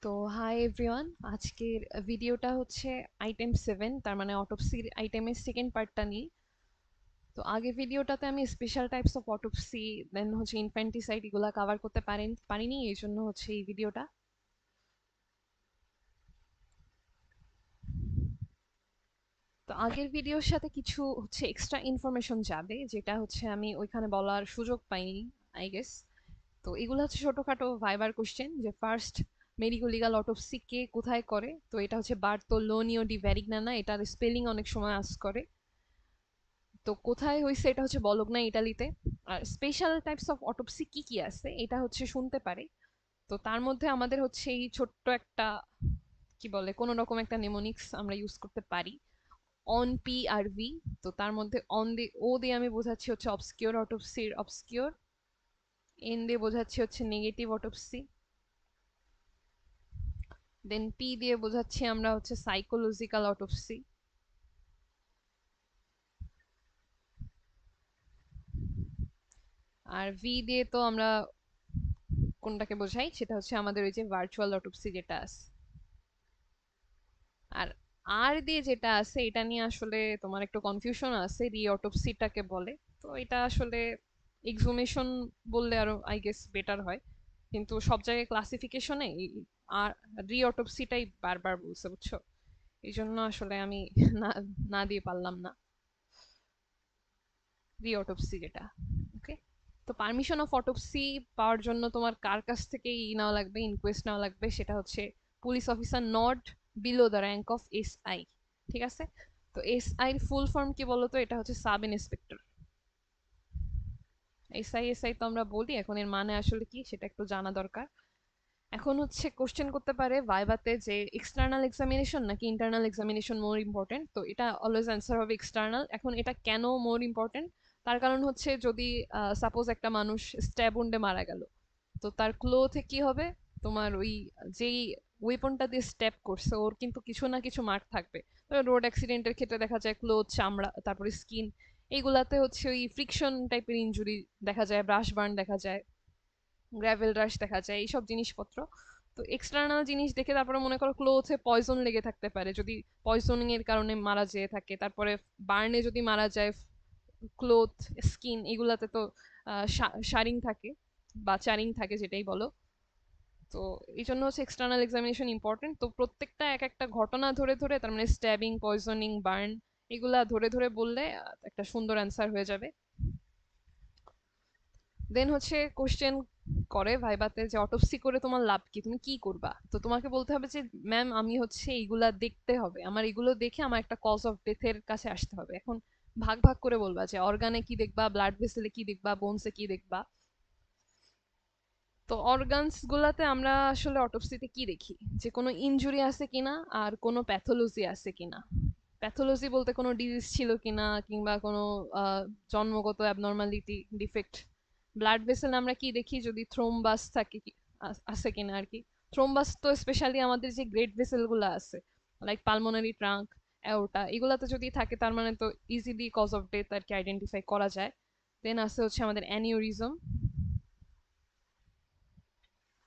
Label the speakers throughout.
Speaker 1: তো hi everyone, আজকের ভিডিওটা হচ্ছে আইটেম 7, তার মানে অটোপসির আইটেমের সেকেন্ড পার্টটা নিয়ে। তো আগে ভিডিওটাতে আমি স্পেশাল টাইপস অফ অটোপসি দেন হচ্ছে ইনফ্যান্টিসাইড এগুলা কভার করতে পারিনি, এই জন্য হচ্ছে এই ভিডিওটা। তো আগের ভিডিওর সাথে কিছু হচ্ছে এক্সট্রা ইনফরমেশন যাবে, যেটা হচ্ছে আমি ওইখানে বলার সুযোগ পাইনি, আই গেস। তো এগুলো হচ্ছে ছোটখাটো ভাইবার কোশ্চেন, যে ফার্স্ট মেডিকো লিগাল অটোপসি কে কোথায় করে। তো এটা হচ্ছে বার্তোলোনিও ডি ভ্যারিগনানা, এটার স্পেলিং অনেক সময় আস্ক করে। তো কোথায় হয়েছে এটা হচ্ছে বলগনা, ইটালিতে। আর স্পেশাল টাইপস অফ অটোপসি কি কি আছে এটা হচ্ছে শুনতে পারে। তো তার মধ্যে আমাদের হচ্ছে এই ছোট্ট একটা, কি বলে, কোনো রকম একটা নেমোনিক্স আমরা ইউজ করতে পারি, অন পি আর ভি। তো তার মধ্যে অন দিয়ে ও দিয়ে আমি বোঝাচ্ছি হচ্ছে অবসকিওর অটোপসির অবসকিওর, এন দিয়ে বোঝাচ্ছি হচ্ছে নেগেটিভ অটোপসি, দেন পি দিয়ে বোঝাচ্ছি আমরা হচ্ছে সাইকোলজিক্যাল অটোপসি, আর ভি দিয়ে তো আমরা কোনটাকে বোঝাই সেটা হচ্ছে আমাদের ওই যে ভার্চুয়াল অটোপসি যেটা আছে। আর আর দিয়ে যেটা আছে এটা নিয়ে আসলে তোমার একটু কনফিউশন আছে, রি অটোপসিটাকে বলে। তো এটা আসলে এক্সহুমেশন বললে আরো আই গেস বেটার হয়, কিন্তু সব জায়গায় ক্লাসিফিকেশনে আর রি অটোপসিটাই বারবার বলছে, বুঝছো? এই জন্য আসলে আমি না না দিয়ে পারলাম না, রি অটোপসি যেটা। ওকে। তো পারমিশন অফ অটোপসি পাওয়ার জন্য তোমার কার কাছ থেকে নেওয়া লাগবে, ইনকোয়েস্ট নেওয়া লাগবে, সেটা হচ্ছে police officer not below the rank of SI। ঠিক আছে। তো SI এর ফুল ফর্ম কি বলতো? এটা হচ্ছে সাব ইন্সপেক্টর। SI তো আমরা বলি, এখন এর মানে আসলে কি সেটা একটু জানা দরকার। এখন হচ্ছে কোশ্চেন করতে পারে ভাইভাতে যে এক্সটার্নাল এক্সামিনেশন নাকি ইন্টারনাল এক্সামিনেশন মোর ইম্পর্টেন্ট। তো এটা অলওয়েজ অ্যান্সার হবে এক্সটার্নাল। এখন এটা কেন মোর ইম্পর্টেন্ট? তার কারণ হচ্ছে যদি সাপোজ একটা মানুষ স্ট্যাব উন্ডে মারা গেল, তো তার ক্লোথে কি হবে? তোমার ওই যেই ওয়েপনটা দিয়ে স্ট্যাব করছে ওর কিন্তু কিছু না কিছু মার্ক থাকবে। রোড অ্যাক্সিডেন্টের ক্ষেত্রে দেখা যায় ক্লোথ, চামড়া, তারপরে স্কিন, এইগুলাতে হচ্ছে ওই ফ্রিকশন টাইপের ইনজুরি দেখা যায়, ব্রাশ বার্ন দেখা যায়, গ্র্যাভেল রাশ দেখা যায়, এইসব জিনিসপত্র। তো এক্সটার্নাল জিনিস দেখে তারপরে মনে করো ক্লোথে পয়জন লেগে থাকতে পারে, যদি পয়জনিং এর কারণে মারা যেয়ে থাকে, তারপরে বার্নে যদি মারা যায়, ক্লোথ, স্কিন এগুলাতে তো শারিং থাকে বা চারিং থাকে, যেটাই বলো। তো এই জন্য হচ্ছে এক্সটার্নাল এক্সামিনেশন ইম্পর্টেন্ট। তো প্রত্যেকটা এক একটা ঘটনা ধরে ধরে, তার মানে স্ট্যাবিং, পয়জনিং, বার্ন, এগুলা ধরে ধরে বললে একটা সুন্দর অ্যান্সার হয়ে যাবে। দেন হচ্ছে কোশ্চেন করে ভাইবাতে যে অটোপসি করে তোমার লাভ কি, তুমি কি করবা। তো তোমাকে বলতে হবে যে ম্যাম আমি হচ্ছে এইগুলা দেখতে হবে, আমার এগুলো দেখে আমার একটা কজ অফ ডেথের কাছে আসতে হবে। এখন ভাগ ভাগ করে বলবা যে অর্গানে কি দেখবা, ব্লাড ভেসেলে কি দেখবা, বোনসে কি দেখবা। তো অর্গানস গুলাতে আমরা আসলে অটোপসিতে কি দেখি, যে কোনো ইনজুরি আছে কিনা আর কোনো প্যাথোলজি আছে কিনা। প্যাথোলজি বলতে কোনো ডিজিজ ছিল কিনা, কিংবা কোনো জন্মগত অ্যাবনর্মালিটি, ডিফেক্ট। ব্লাড ভেসেল আমরা কি দেখি, যদি থ্রোম্বাস থাকে আছে কিনা আর কি। থ্রোম্বাস তো স্পেশালি আমাদের যে গ্রেট ভেসেল গুলো আছে, লাইক পালমোনারি ট্রাঙ্ক, অ্যাওর্টা, এগুলাতে যদি থাকে তার মানে তো ইজিলি কজ অফ ডেথ আর কি আইডেন্টিফাই করা যায়। দেন আছে হচ্ছে আমাদের অ্যানিউরিজম,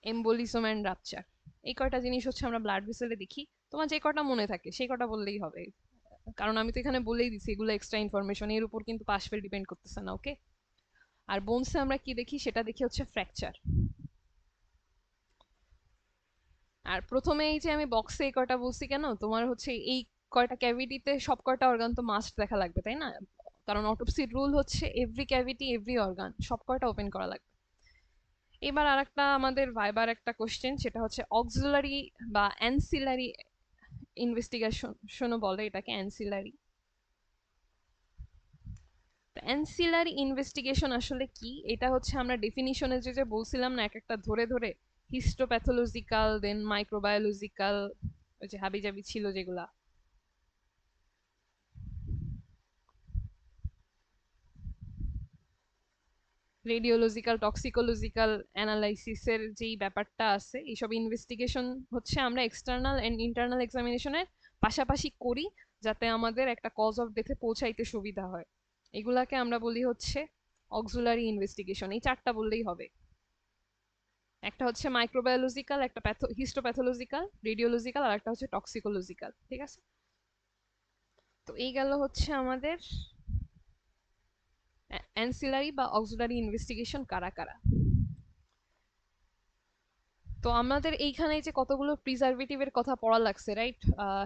Speaker 1: এম্বোলিজম অ্যান্ড রাপচার। এই কয়টা জিনিস হচ্ছে আমরা ব্লাড ভেসেলে দেখি। তোমার যে কটা মনে থাকে সেই কটা বললেই হবে, কারণ আমি তো এখানে বলেই দিছি এগুলো এক্সট্রা ইনফরমেশন, এর উপর কিন্তু পাশ ফেল ডিপেন্ড করতেছে না। ওকে। আর বোনসে আমরা কি দেখি সেটা দেখি হচ্ছে ফ্র্যাকচার। আর প্রথমে এই যে আমি বক্সে এই কয়টা বলছি কেন, তোমার হচ্ছে এই কয়টা ক্যাভিটিতে সব কয়টা অর্গান তো মাস্ট দেখা লাগবে, তাই না? কারণ অটোপসির রুল হচ্ছে এভরি ক্যাভিটি, এভরি অর্গান সব কয়টা ওপেন করা লাগবে। এবার আর একটা আমাদের ভাইবার একটা কোশ্চেন, সেটা হচ্ছে অক্সিলারি বা অ্যান্সিলারি ইনভেস্টিগেশনও বলে এটাকে, অ্যান্সিলারি। অ্যান্সিলারি ইনভেস্টিগেশন আসলে কি? এটা হচ্ছে আমরা ডেফিনিশনে যে যে বলছিলাম না এক একটা ধরে ধরে, হিস্টোপ্যাথোলজিক্যাল, দেন মাইক্রোবায়োলজিক্যাল, ওই যে হাবিজাবি ছিল যেগুলা, রেডিওলজিক্যাল, টক্সিকোলজিক্যাল অ্যানালাইসিসের যেই ব্যাপারটা আছে, এইসব ইনভেস্টিগেশন হচ্ছে আমরা এক্সটার্নাল এন্ড ইন্টারনাল এক্সামিনেশনের পাশাপাশি করি, যাতে আমাদের একটা কজ অফ ডেথে পৌঁছাইতে সুবিধা হয়। এগুলাকে আমরা বলি হচ্ছে অক্সিলারি ইনভেস্টিগেশন। এই চারটা বললেই হবে। একটা হচ্ছে মাইক্রোবায়োলজিক্যাল, একটা হিস্টোপ্যাথোলজিক্যাল, রেডিওলজিক্যাল, আর একটা হচ্ছে টক্সিকোলজিক্যাল। ঠিক আছে, তো এই গেল হচ্ছে আমাদের অ্যান্সিলারি বা অক্সিলারি ইনভেস্টিগেশন কারা কারা। তো আমাদের এইখানে যে কতগুলো প্রিজারভেটিভের কথা পড়া লাগছে, রাইট?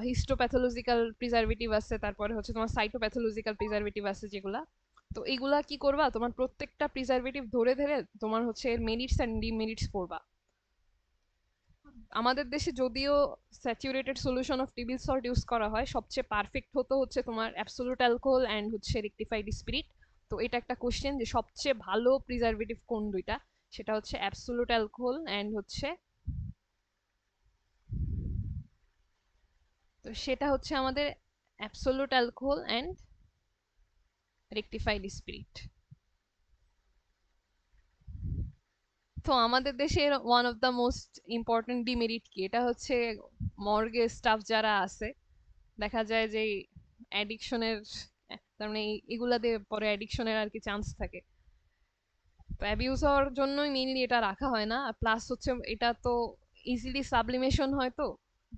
Speaker 1: হিস্টোপ্যাথোলজিক্যাল প্রিজারভেটিভ আছে, তারপরে হচ্ছে তোমার সাইটোপ্যাথোলজিক্যাল প্রিজারভেটিভ আছে যেগুলা। তো এইগুলা কি করবা, তোমার প্রত্যেকটা প্রিজারভেটিভ ধরে ধরে তোমার হচ্ছে এর মেরিটস অ্যান্ড ডিমেরিটস পড়বা। আমাদের দেশে যদিও saturated solution of table salt use করা হয়, সবচেয়ে পারফেক্ট হতো হচ্ছে তোমার অ্যাবসোলুট অ্যালকোহল অ্যান্ড হচ্ছে রেকটিফাইড স্পিরিট। তো এটা একটা কোশ্চেন যে সবচেয়ে ভালো প্রিজারভেটিভ কোন দুইটা, সেটা হচ্ছে অ্যাবসোলুট অ্যালকোহল অ্যান্ড হচ্ছে, তো সেটা হচ্ছে আমাদের absolute alcohol and rectified spirit. তো আমাদের দেশের one of the most important demerit কি, এটা হচ্ছে মর্গে স্টাফ যারা আছে, দেখা যায় যে অ্যাডিকশনের, তার মানে এগুলা দিয়ে পরে অ্যাডিকশনের আর কি চান্স থাকে। তো অ্যাবিউজ হওয়ার জন্যই মেইনলি এটা রাখা হয় না, প্লাস হচ্ছে এটা তো ইজিলি সাবলিমেশন হয়, তো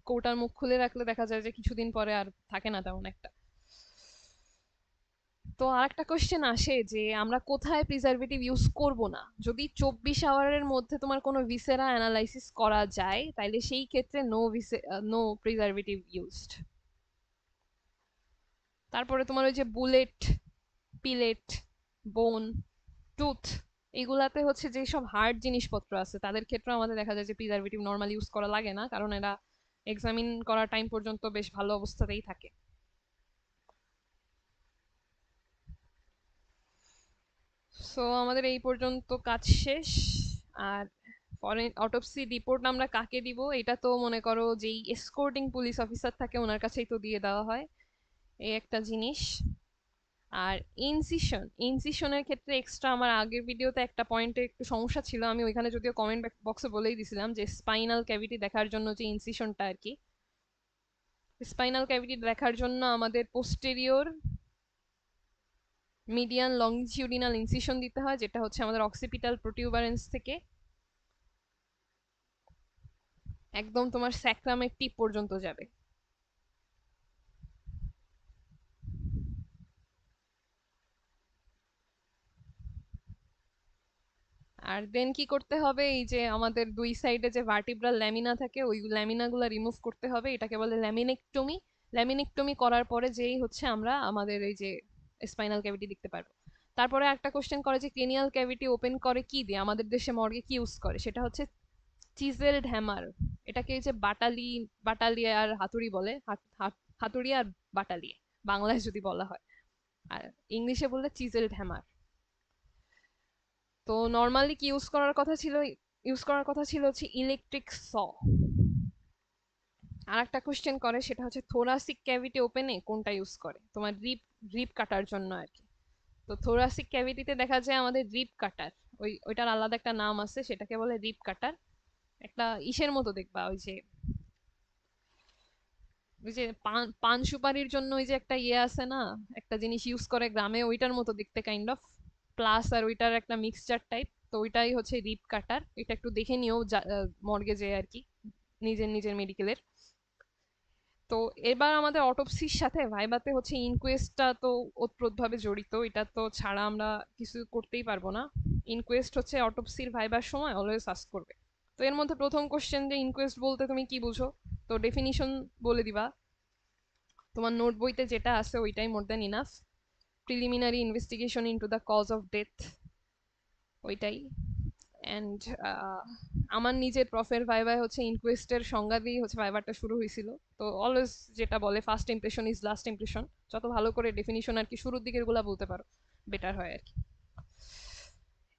Speaker 1: কৌটার মুখ খুলে রাখলে দেখা যায় যে কিছুদিন পরে আর থাকে না তেমন একটা। তো আরেকটা কোশ্চেন আসে যে আমরা কোথায় প্রিজারভেটিভ ইউজ করব না, যদি 24 আওয়ারের মধ্যে তোমার কোনো ভিসেরা অ্যানালাইসিস করা যায় তাইলে সেই ক্ষেত্রে নো প্রিজারভেটিভ ইউজড। তারপরে তোমার ওই যে বুলেট, পিলেট, বোন, টুথ, এগুলাতে হচ্ছে যে সব হার্ড জিনিসপত্র আছে তাদের ক্ষেত্রে আমাদের দেখা যায় যে প্রিজারভেটিভ নর্মাল ইউজ করা লাগে না, কারণ এরা এক্সামিন করার টাইম পর্যন্ত বেশ ভালো অবস্থাতেই থাকে। সো আমাদের এই পর্যন্ত কাজ শেষ। আর ফরেন অটোপসি রিপোর্ট আমরা কাকে দিব, এটা তো মনে করো যেই এসকর্টিং পুলিশ অফিসার থাকে ওনার কাছেই তো দিয়ে দেওয়া হয়, এই একটা জিনিস। আর ইনসিশনের ক্ষেত্রে এক্সট্রা আমার আগের ভিডিওতে একটা পয়েন্টে একটু সমস্যা ছিল, আমি ওইখানে যদিও কমেন্ট বক্সে বলেই দিছিলাম যে স্পাইনাল ক্যাভিটি দেখার জন্য যে ইনসিশনটা আর কি, স্পাইনাল ক্যাভিটি দেখার জন্য আমাদের পোস্টেরিয়র মিডিয়ান লংজিটিউডিনাল ইনসিশন দিতে হয়, যেটা হচ্ছে আমাদের অক্সিপিটাল প্রোটিউবারেন্স থেকে একদম তোমার স্যাক্রামের টিপ পর্যন্ত যাবে। আর দেন কি করতে হবে, এই যে আমাদের দুই সাইডে যে ভার্টিব্রাল ল্যামিনা থাকে ওই ল্যামিনা গুলা রিমুভ করতে হবে, এটাকে বলে ল্যামিনেক্টমি। ল্যামিনেক্টমি করার পরে যেই হচ্ছে আমরা আমাদের এই যে স্পাইনাল ক্যাভিটি দেখতে পারবো। তারপরে একটা কোশ্চেন করে যে ক্রেনিয়াল ক্যাভিটি ওপেন করে কি দিয়ে, আমাদের দেশে মর্গে কি ইউজ করে, সেটা হচ্ছে চিজেলড হ্যামার। এটাকে এই যে বাটালি আর হাতুড়ি বলে, হাতুড়ি আর বাটালি বাংলায় যদি বলা হয়, আর ইংলিশে বললে চিজেলড হ্যামার। তো নর্মালি কি ইউজ করার কথা ছিল হচ্ছে ইলেকট্রিক স। আর একটা কোশ্চেন করে সেটা হচ্ছে থোরাসিক ক্যাভিটি ওপেনে কোনটা ইউজ করে, তোমার রিপ রিপ কাটার জন্য আর কি। তো থোরাসিক ক্যাভিটিতে দেখা যায় আমাদের রিপ কাটার, ওইটার আলাদা একটা নাম আছে, সেটাকে বলে রিপ কাটার। একটা ইসের মতো দেখবা, ওই যে পান পান সুপারির জন্য ওই যে একটা ইয়ে আছে না, একটা জিনিস ইউজ করে গ্রামে, ওইটার মতো দেখতে কাইন্ড অফ, প্লাস আর ওইটার একটা মিক্সচার টাইপ। তো ওইটাই হচ্ছে রিপ কাটার, এটা একটু দেখে নিও মর্গে যে আর কি, নিজের নিজের মেডিকেলের। তো এবার আমাদের অটোপসির সাথে ভাইবাতে হচ্ছে ইনকোয়েস্টটা তো ওতপ্রোতভাবে জড়িত, এটা তো ছাড়া আমরা কিছু করতেই পারবো না। ইনকোয়েস্ট হচ্ছে অটোপসির ভাইবার সময় অলওয়েজ আস্ক করবে। তো এর মধ্যে প্রথম কোশ্চেন যে ইনকোয়েস্ট বলতে তুমি কি বুঝো, তো ডেফিনিশন বলে দিবা, তোমার নোট বইতে যেটা আছে ওইটাই more than enough. Preliminary investigation into the cause of death, ওইটাই। অ্যান্ড আমার নিজের প্রফের ভাইভায় হচ্ছে ইনকোয়েস্টের সংজ্ঞা দিয়েই হচ্ছে ভাইভারটা শুরু হয়েছিল। তো অলওয়েজ যেটা বলে first impression is last impression, যত ভালো করে ডেফিনিশন আর কি শুরুর দিকের গুলা বলতে পারো বেটার হয় আর কি।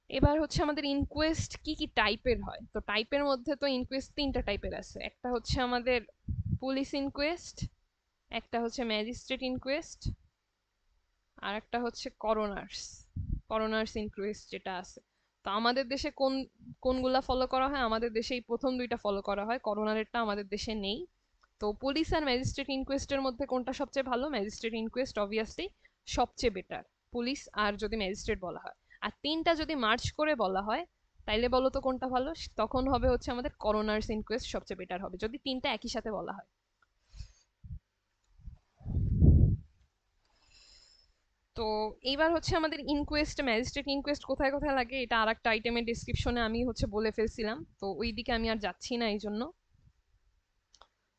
Speaker 1: এবার হচ্ছে আমাদের ইনকোয়েস্ট কি কি টাইপের হয়, তো টাইপের মধ্যে তো ইনকোয়েস্ট তিনটা টাইপের আছে, একটা হচ্ছে আমাদের পুলিশ ইনকোয়েস্ট, একটা হচ্ছে ম্যাজিস্ট্রেট ইনকোয়েস্ট, আর একটা হচ্ছে করোনার্স ইনকোয়েস্ট যেটা আছে। তো আমাদের দেশে কোনগুলা ফলো করা হয়, আমাদের দেশে এই প্রথম দুইটা ফলো করা হয়, করোনারেরটা আমাদের দেশে নেই। তো পুলিশ আর ম্যাজিস্ট্রেট ইনকোয়েস্টের মধ্যে কোনটা সবচেয়ে ভালো, ম্যাজিস্ট্রেট ইনকোয়েস্ট অবভিয়াসলি সবচেয়ে বেটার, পুলিশ আর যদি ম্যাজিস্ট্রেট বলা হয়। আর তিনটা যদি মার্চ করে বলা হয় তাইলে বলো তো কোনটা ভালো? তখন হবে হচ্ছে আমাদের করোনার্স ইনকোয়েস্ট সবচেয়ে বেটার হবে যদি তিনটা একই সাথে বলা হয়। তো এইবার হচ্ছে আমাদের ইনকোয়েস্ট, ম্যাজিস্ট্রেট ইনকোয়েস্ট কোথায় কোথায় লাগে এটা আর একটা আইটেমের ডিসক্রিপশনে আমি হচ্ছে বলে ফেলছিলাম, তো ওই দিকে আমি আর যাচ্ছি না। এই জন্য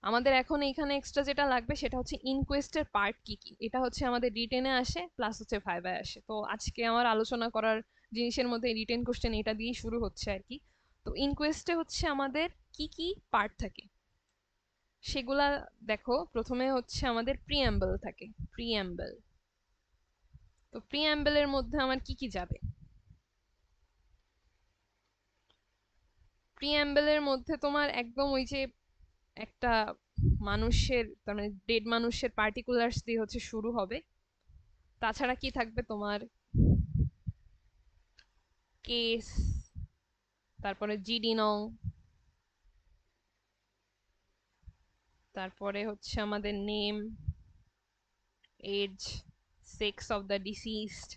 Speaker 1: আমাদের এখন এইখানে এক্সট্রা যেটা লাগবে সেটা হচ্ছে ইনকোয়েস্টের পার্ট কি কি। এটা হচ্ছে আমাদের রিটেনে আসে প্লাস হচ্ছে ভাইভায় আসে। তো আজকে আমার আলোচনা করার জিনিসের মধ্যে রিটেন কোশ্চেন এটা দিয়েই শুরু হচ্ছে আর কি। তো ইনকোয়েস্টে হচ্ছে আমাদের কি কি পার্ট থাকে সেগুলা দেখো। প্রথমে হচ্ছে আমাদের প্রিঅ্যাম্বল থাকে, প্রিঅ্যাম্বল। তো প্রিঅ্যাম্বলের মধ্যে আমার কি কি যাবে? প্রিঅ্যাম্বলের মধ্যে তোমার একদম ওই যে একটা মানুষের, তার মানে ডেড মানুষের পার্টিকুলার্স দিয়ে হচ্ছে শুরু হবে। তাছাড়া কি থাকবে তোমার? কেস, তারপরে জিডি নং, তারপরে হচ্ছে আমাদের name, age, sex of the deceased,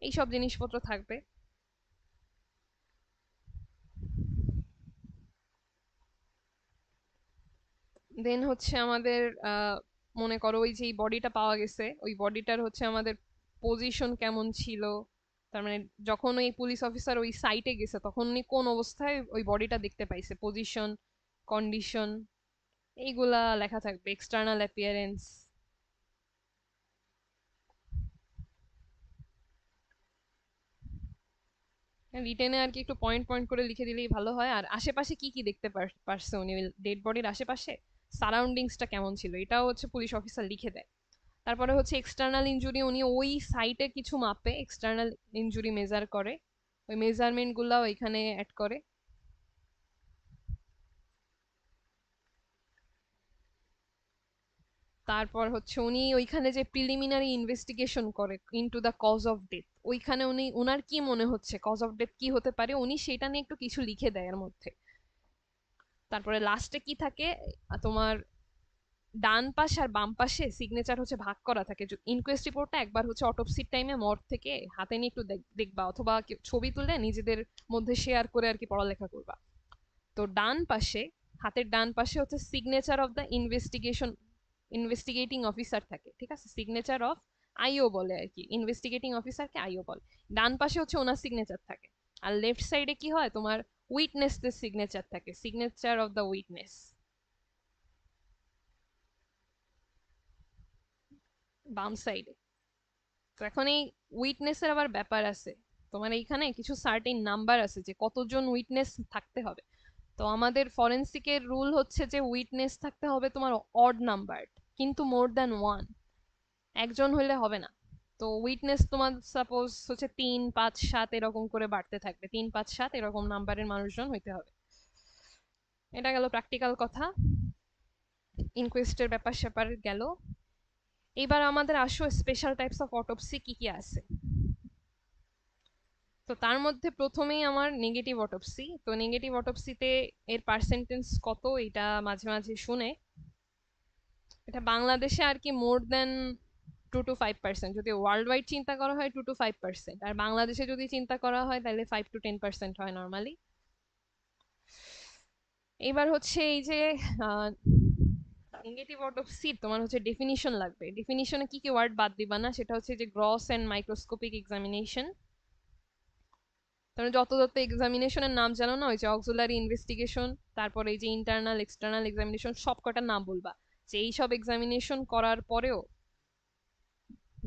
Speaker 1: এইসব জিনিসপত্র থাকবে। দেন হচ্ছে আমাদের মনে করো ওই যে বডিটা পাওয়া গেছে, ওই বডিটার হচ্ছে আমাদের পজিশন কেমন ছিল। তার মানে যখন ওই পুলিশ অফিসার ওই সাইটে গেছে তখন উনি কোন অবস্থায় ওই বডিটা দেখতে পাইছে, পজিশন, কন্ডিশন, এইগুলা লেখা থাকবে। External appearance. রিটেনে আর কি একটু পয়েন্ট পয়েন্ট করে লিখে দিলেই ভালো হয়। আর আশেপাশে কি কি দেখতে পারছে উনি ডেড বডির আশেপাশে, সারাউন্ডিংসটা কেমন ছিল, এটাও হচ্ছে পুলিশ অফিসার লিখে দেয়। তারপরে হচ্ছে এক্সটার্নাল ইনজুরি, উনি ওই সাইটে কিছু মাপে, এক্সটার্নাল ইনজুরি মেজার করে, ওই মেজারমেন্ট গুলা ওইখানে অ্যাড করে। তারপর হচ্ছে উনি ওইখানে যে প্রিলিমিনারি ইনভেস্টিগেশন করে into the cause of death, ওইখানে উনি ওনার কি মনে হচ্ছে কজ অফ ডেথ কি হতে পারে, উনি সেটা নিয়ে একটু কিছু লিখে দেয় এর মধ্যে। তারপরে লাস্টে কি থাকে তোমার, ডান পাশ আর বাম পাশে সিগনেচার হচ্ছে ভাগ করা থাকে। ইনকোয়েস্ট রিপোর্টটা একবার হচ্ছে অটোপসির টাইমে মর থেকে হাতে নিয়ে একটু দেখবা, অথবা ছবি তুলে নিজেদের মধ্যে শেয়ার করে আর কি পড়ালেখা করবা। তো ডান পাশে, হাতের ডান পাশে হচ্ছে signature of the investigation, investigating officer থাকে, ঠিক আছে? সিগনেচার অফ আইও বলে আর কি, ইনভেস্টিগেটিং অফিসারকে আইও বলে। ডান পাশে হচ্ছে ওনার সিগনেচার থাকে। আর লেফট সাইডে কি হয় তোমার, উইটনেসদের সিগনেচার থাকে, সিগনেচার অফ দ্য উইটনেস, বাম সাইডে। তো এখন এই উইটনেসের আবার ব্যাপার আছে, তোমার এইখানে কিছু সার্টেন নাম্বার আছে যে কতজন উইটনেস থাকতে হবে। তো আমাদের ফরেন্সিকের রুল হচ্ছে যে উইটনেস থাকতে হবে তোমার অড নাম্বার, কিন্তু মোর দ্যান ওয়ান, একজন হইলে হবে না। তো উইটনেস তোমার সাপোজ হচ্ছে 3 5 7 এরকম করে বাড়তে থাকবে, 3 5 7 এরকম নাম্বারের মানুষজন হইতে হবে। এটা গেল প্র্যাকটিক্যাল কথা, ইনকোয়েস্টের ব্যাপার স্যাপার গেল। এবার আমাদের আসো স্পেশাল টাইপস অফ অটোপসি কি কি আছে। তো তার মধ্যে প্রথমেই আমার নেগেটিভ অটোপসি। তো নেগেটিভ অটোপসিতে এর পার্সেন্টেজ কত এটা মাঝে মাঝে শুনে, এটা বাংলাদেশে আর কি মোর দেন 2 to 5%, যদি ওয়ার্ল্ড ওয়াইড চিন্তা করা হয় 2 to 5%, আর বাংলাদেশে যদি চিন্তা করা হয় তাহলে 5 to 10% হয় নর্মালি। এবার হচ্ছে এই যে নেগেটিভ অটোপসি তোমার হচ্ছে ডেফিনিশন লাগবে। ডেফিনিশনে কি কি ওয়ার্ড বাদ দিবা না, সেটা হচ্ছে যে গ্রস এন্ড মাইক্রোস্কোপিক এক্সামিনেশন। তাহলে যত যত এক্সামিনেশনের নাম জানো না, ওই যে অক্সিলারি ইনভেস্টিগেশন, তারপরে এই যে ইন্টারনাল এক্সটার্নাল এক্সামিনেশন, সব কটার নাম বলবা। যে এইসব এক্সামিনেশন করার পরেও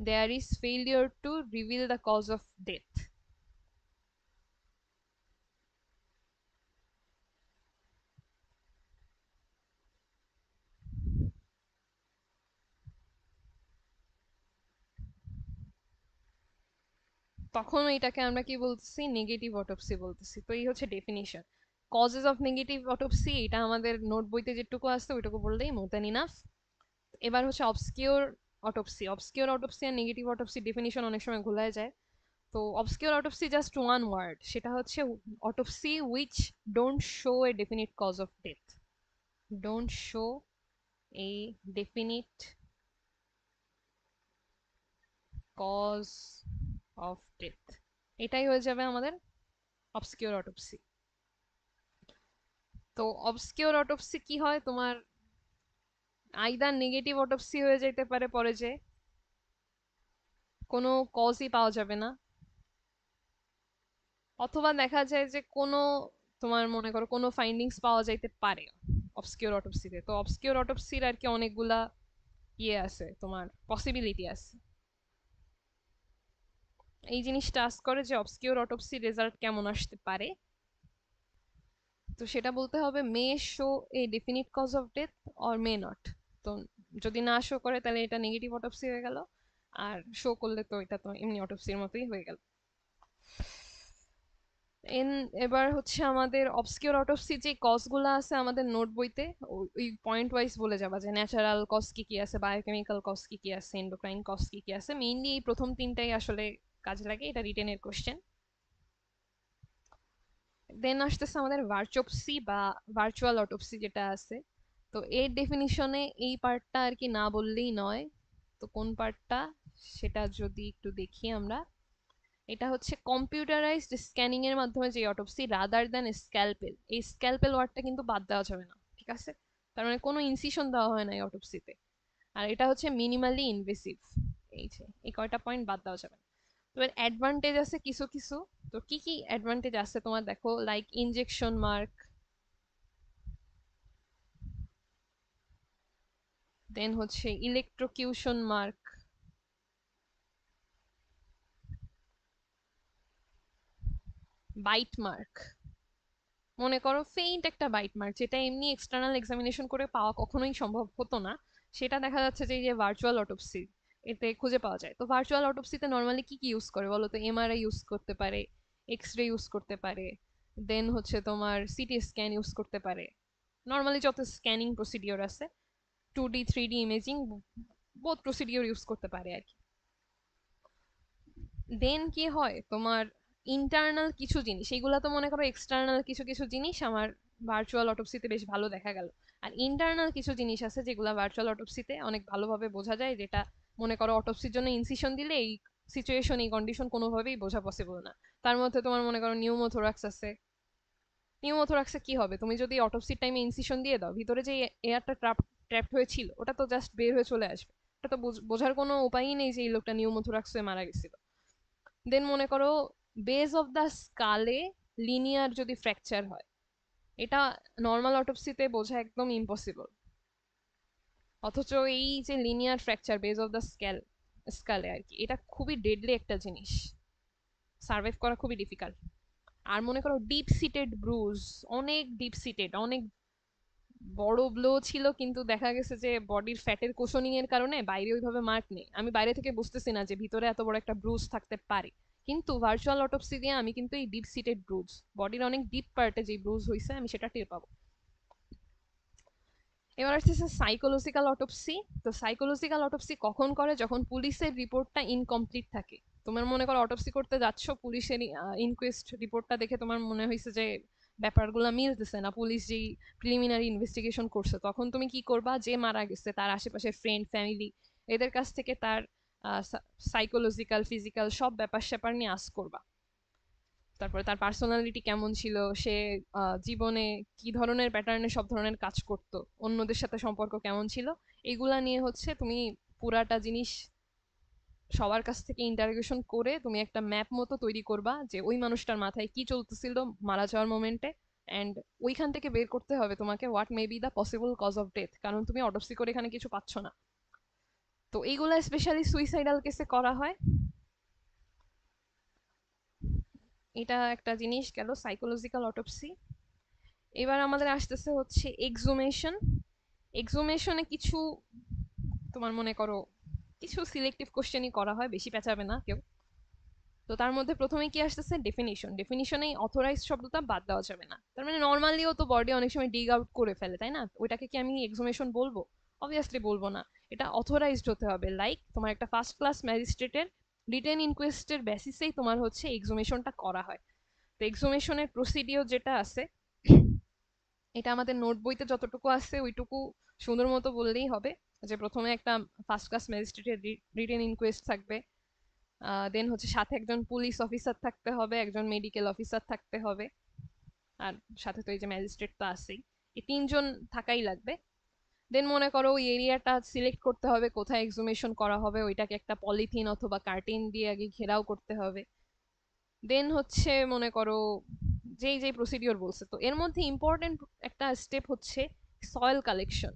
Speaker 1: there is failure to reveal the cause of death, তখন এটাকে আমরা কি বলতেছি, নেগেটিভ অটোপসি বলতেছি। তো এই হচ্ছে definition. Causes of negative autopsy এটা আমাদের নোট বইতে যেটুকু আছে ওইটুকু বললেই মোর দ্যান ইনাফ। এবার হচ্ছে অবসকিউর অটোপসি। অবসকিউর অটোপসি আর নেগেটিভ অটোপসি ডেফিনিশন অনেক সময় ভুলায় যায়। তো obscure autopsy just one word, সেটা হচ্ছে autopsy which don't show a definite cause of death, don't show a definite cause of death, এটাই হয়ে যাবে আমাদের অবসকিউর অটোপসি। তো অবসকিউর অটোপসি কি হয় তোমার, আইদার নেগেটিভ অটোপসি হয়ে যেতে পারে পরে, যে কোনো কজই পাওয়া যাবে না, অথবা দেখা যায় যে কোনো তোমার মনে করো কোনো ফাইন্ডিংস পাওয়া যাইতে পারে অবসকিউর অটোপসিতে। তো অবসকিউর অটোপসির আর কি অনেকগুলা ইয়ে আছে, তোমার পসিবিলিটি আছে। এই জিনিসটা আস করে যে অবসকিউর অটোপসি রেজাল্ট কেমন আসতে পারে। তো সেটা বলতে হবে may show a definite cause of death or may not. তো যদি না শো করে তাহলে এটা নেগেটিভ অটোপসি হয়ে গেল, আর শো করলে তো এটা তো এমনি অটোপসির মতোই হয়ে গেল। এন এবার হচ্ছে আমাদের অবসকিউর অটোপসি যে কজ গুলা আছে আমাদের নোট বইতে, ওই পয়েন্ট ওয়াইজ বলে যাবা যে ন্যাচারাল কজ কি কি আছে, বায়োকেমিক্যাল কজ কি কি আছে, এন্ডোক্রাইন কজ কি কি আছে। মেইনলি এই প্রথম তিনটাই আসলে কাজে লাগে, এটা রিটেনের কোশ্চেন। দেন আসতেছে আমাদের ভার্চোপসি বা ভার্চুয়াল অটোপসি যেটা আছে। তো এর ডেফিনিশনে এই পার্টটা আর কি না বললেই নয়। তো কোন পার্টটা সেটা যদি একটু দেখি আমরা, এটা হচ্ছে কম্পিউটারাইজড স্ক্যানিং এর মাধ্যমে যে অটোপসি রাদার দ্যান স্ক্যালপেল। এই স্ক্যালপেল ওয়ার্ডটা কিন্তু বাদ দেওয়া যাবে না, ঠিক আছে? তার মানে কোনো ইনসিশন দেওয়া হয় না এই অটোপসিতে। আর এটা হচ্ছে মিনিমালি ইনভেসিভ। এই যে এই কয়টা পয়েন্ট বাদ দেওয়া যাবে না। তবে অ্যাডভান্টেজ আছে কিছু কিছু। তো কি কি অ্যাডভান্টেজ আছে তোমার দেখো, লাইক ইনজেকশন মার্ক, দেন হচ্ছে ইলেকট্রোকিউশন মার্ক, বাইট মার্ক। মনে করো ফেইন্ট একটা বাইট মার্ক যেটা এমনি এক্সটার্নাল এক্সামিনেশন করে পাওয়া কখনোই সম্ভব হতো না, সেটা দেখা যাচ্ছে যে এই যে ভার্চুয়াল অটোপসি এতে খুঁজে পাওয়া যায়। তো ভার্চুয়াল অটোপসিতে নর্মালি কি কি ইউজ করে বলো তো? এমআরআই ইউজ করতে পারে, এক্স রে ইউজ করতে পারে, দেন হচ্ছে তোমার সিটি স্ক্যান ইউজ করতে পারে, নর্মালি যত স্ক্যানিং প্রসিডিওর আছে, 2D 3D imaging, both procedure use করতে পারে আর কি। দেন কি হয় তোমার, ইন্টারনাল কিছু জিনিস, এগুলা তো মনে করো এক্সটার্নাল কিছু কিছু জিনিস আমার ভার্চুয়াল অটোপসিতে বেশ ভালো দেখা গেল। আর ইন্টারনাল কিছু জিনিস আছে যেগুলা ভার্চুয়াল অটোপসিতে অনেক ভালোভাবে বোঝা যায়, যেটা মনে করো অটোপসির জন্য ইনসিশন দিলে এই সিচুয়েশন এই কন্ডিশন কোনোভাবেই বোঝা পসিবল না। তার মধ্যে তোমার মনে করো নিউমোথোরাক্স আছে। নিউমোথোরাক্সে কি হবে, তুমি যদি অটোপসির টাইমে ইনসিশন দিয়ে দাও, ভিতরে যে এয়ারটা ট্র্যাপড হয়েছিল ওটা তো জাস্ট বের হয়ে চলে আসবে। ওটা তো বোঝার কোনো উপায়ই নেই যে এই লোকটা নিউমোথোরাক্স হয়ে মারা গেছিল। দেন মনে করো বেস অফ দ্য স্কালে লিনিয়ার যদি ফ্র্যাকচার হয়, এটা নর্মাল অটোপসিতে বোঝা একদম ইম্পসিবল। অথচ এই যে linear fracture base of the স্কালে আর কি, এটা খুবই ডেডলি একটা জিনিস, সার্ভাইভ করা খুবই ডিফিকাল্ট। আর মনে করো ডিপ সিটেড ব্রুজ, অনেক ডিপ সিটেড, অনেক বড় ব্লো ছিল কিন্তু দেখা গেছে যে বডির ফ্যাটের কোশনিং এর কারণে বাইরে ওইভাবে মার্ক নেই, আমি বাইরে থেকে বুঝতেছি না যে ভিতরে এত বড় একটা ব্রুজ থাকতে পারে। কিন্তু ভার্চুয়াল অটোপসি দিয়ে আমি কিন্তু এই ডিপ সিটেড ব্রুজ, বডির অনেক ডিপ পার্টে যে ব্রুজ হয়েছে আমি সেটা টের পাবো। এবার আসছে সাইকোলজিক্যাল অটোপসি। তো সাইকোলজিক্যাল অটোপসি কখন করে, যখন পুলিশের রিপোর্টটা ইনকমপ্লিট থাকে। তোমার মনে করো অটোপসি করতে যাচ্ছ, পুলিশের ইনকোয়েস্ট রিপোর্টটা দেখে তোমার মনে হয়েছে যে ব্যাপারগুলো মিলতেছে না পুলিশ যেই প্রিলিমিনারি ইনভেস্টিগেশন করছে, তখন তুমি কি করবা, যে মারা গেছে তার আশেপাশে ফ্রেন্ড ফ্যামিলি এদের কাছ থেকে তার সাইকোলজিক্যাল ফিজিক্যাল সব ব্যাপার স্যাপার নিয়ে আস্ক করবা। তারপরে তার পার্সোনালিটি কেমন ছিল, সে জীবনে কি ধরনের প্যাটার্নে সব ধরনের কাজ করতো, অন্যদের সাথে সম্পর্ক কেমন ছিল, এগুলা নিয়ে হচ্ছে তুমি পুরাটা জিনিস সবার কাছ থেকে ইন্টারোগেশন করে তুমি একটা ম্যাপ মতো তৈরি করবা যে ওই মানুষটার মাথায় কি চলতেছিল মারা যাওয়ার মোমেন্টে। অ্যান্ড ওইখান থেকে বের করতে হবে তোমাকে what may be the possible cause of death, কারণ তুমি অটোপসি করে এখানে কিছু পাচ্ছ না। তো এইগুলা স্পেশালি সুইসাইডাল কেসে করা হয়। এটা একটা জিনিস গেল সাইকোলজিক্যাল অটোপসি। এবার আমাদের আসতেছে হচ্ছে এক্সুমেশন। এক্সুমেশনে কিছু তোমার মনে করো কিছু সিলেক্টিভ কোশ্চেনই করা হয়, বেশি পেঁচাবে না কেউ। তো তার মধ্যে প্রথমে কি আসতেছে, ডেফিনিশন। ডেফিনিশনে অথরাইজ শব্দটা বাদ দেওয়া যাবে না। তার মানে নর্মালিও তো বডি অনেক সময় ডিগ আউট করে ফেলে, তাই না? ওইটাকে কি আমি এক্সুমেশন বলবো? অবভিয়াসলি বলবো না। এটা অথরাইজড হতে হবে, লাইক তোমার একটা ফার্স্ট ক্লাস ম্যাজিস্ট্রেটের রিটেন ইনকোয়েস্টের বেসিসেই তোমার হচ্ছে এক্সুমেশনটা করা হয়। তো এক্সুমেশনের প্রসিডিওর যেটা আছে, এটা আমাদের নোট বইতে যতটুকু আছে ওইটুকু সুন্দর মতো বললেই হবে। যে প্রথমে একটা ফার্স্ট ক্লাস ম্যাজিস্ট্রেটের রিটেন ইনকোয়েস্ট থাকবে, দেন হচ্ছে সাথে একজন পুলিশ অফিসার থাকতে হবে, একজন মেডিকেল অফিসার থাকতে হবে, আর সাথে তো এই যে ম্যাজিস্ট্রেট তো আছেই। এই তিনজন থাকাই লাগবে। দেন মনে করো ওই এরিয়াটা সিলেক্ট করতে হবে কোথায় এক্সহুমেশন করা হবে, ওইটাকে একটা পলিথিন অথবা কার্টেন দিয়ে আগে ঘেরাও করতে হবে। দেন হচ্ছে মনে করো যেই যেই প্রসিডিওর বলছে, তো এর মধ্যে ইম্পর্টেন্ট একটা স্টেপ হচ্ছে সয়েল কালেকশন।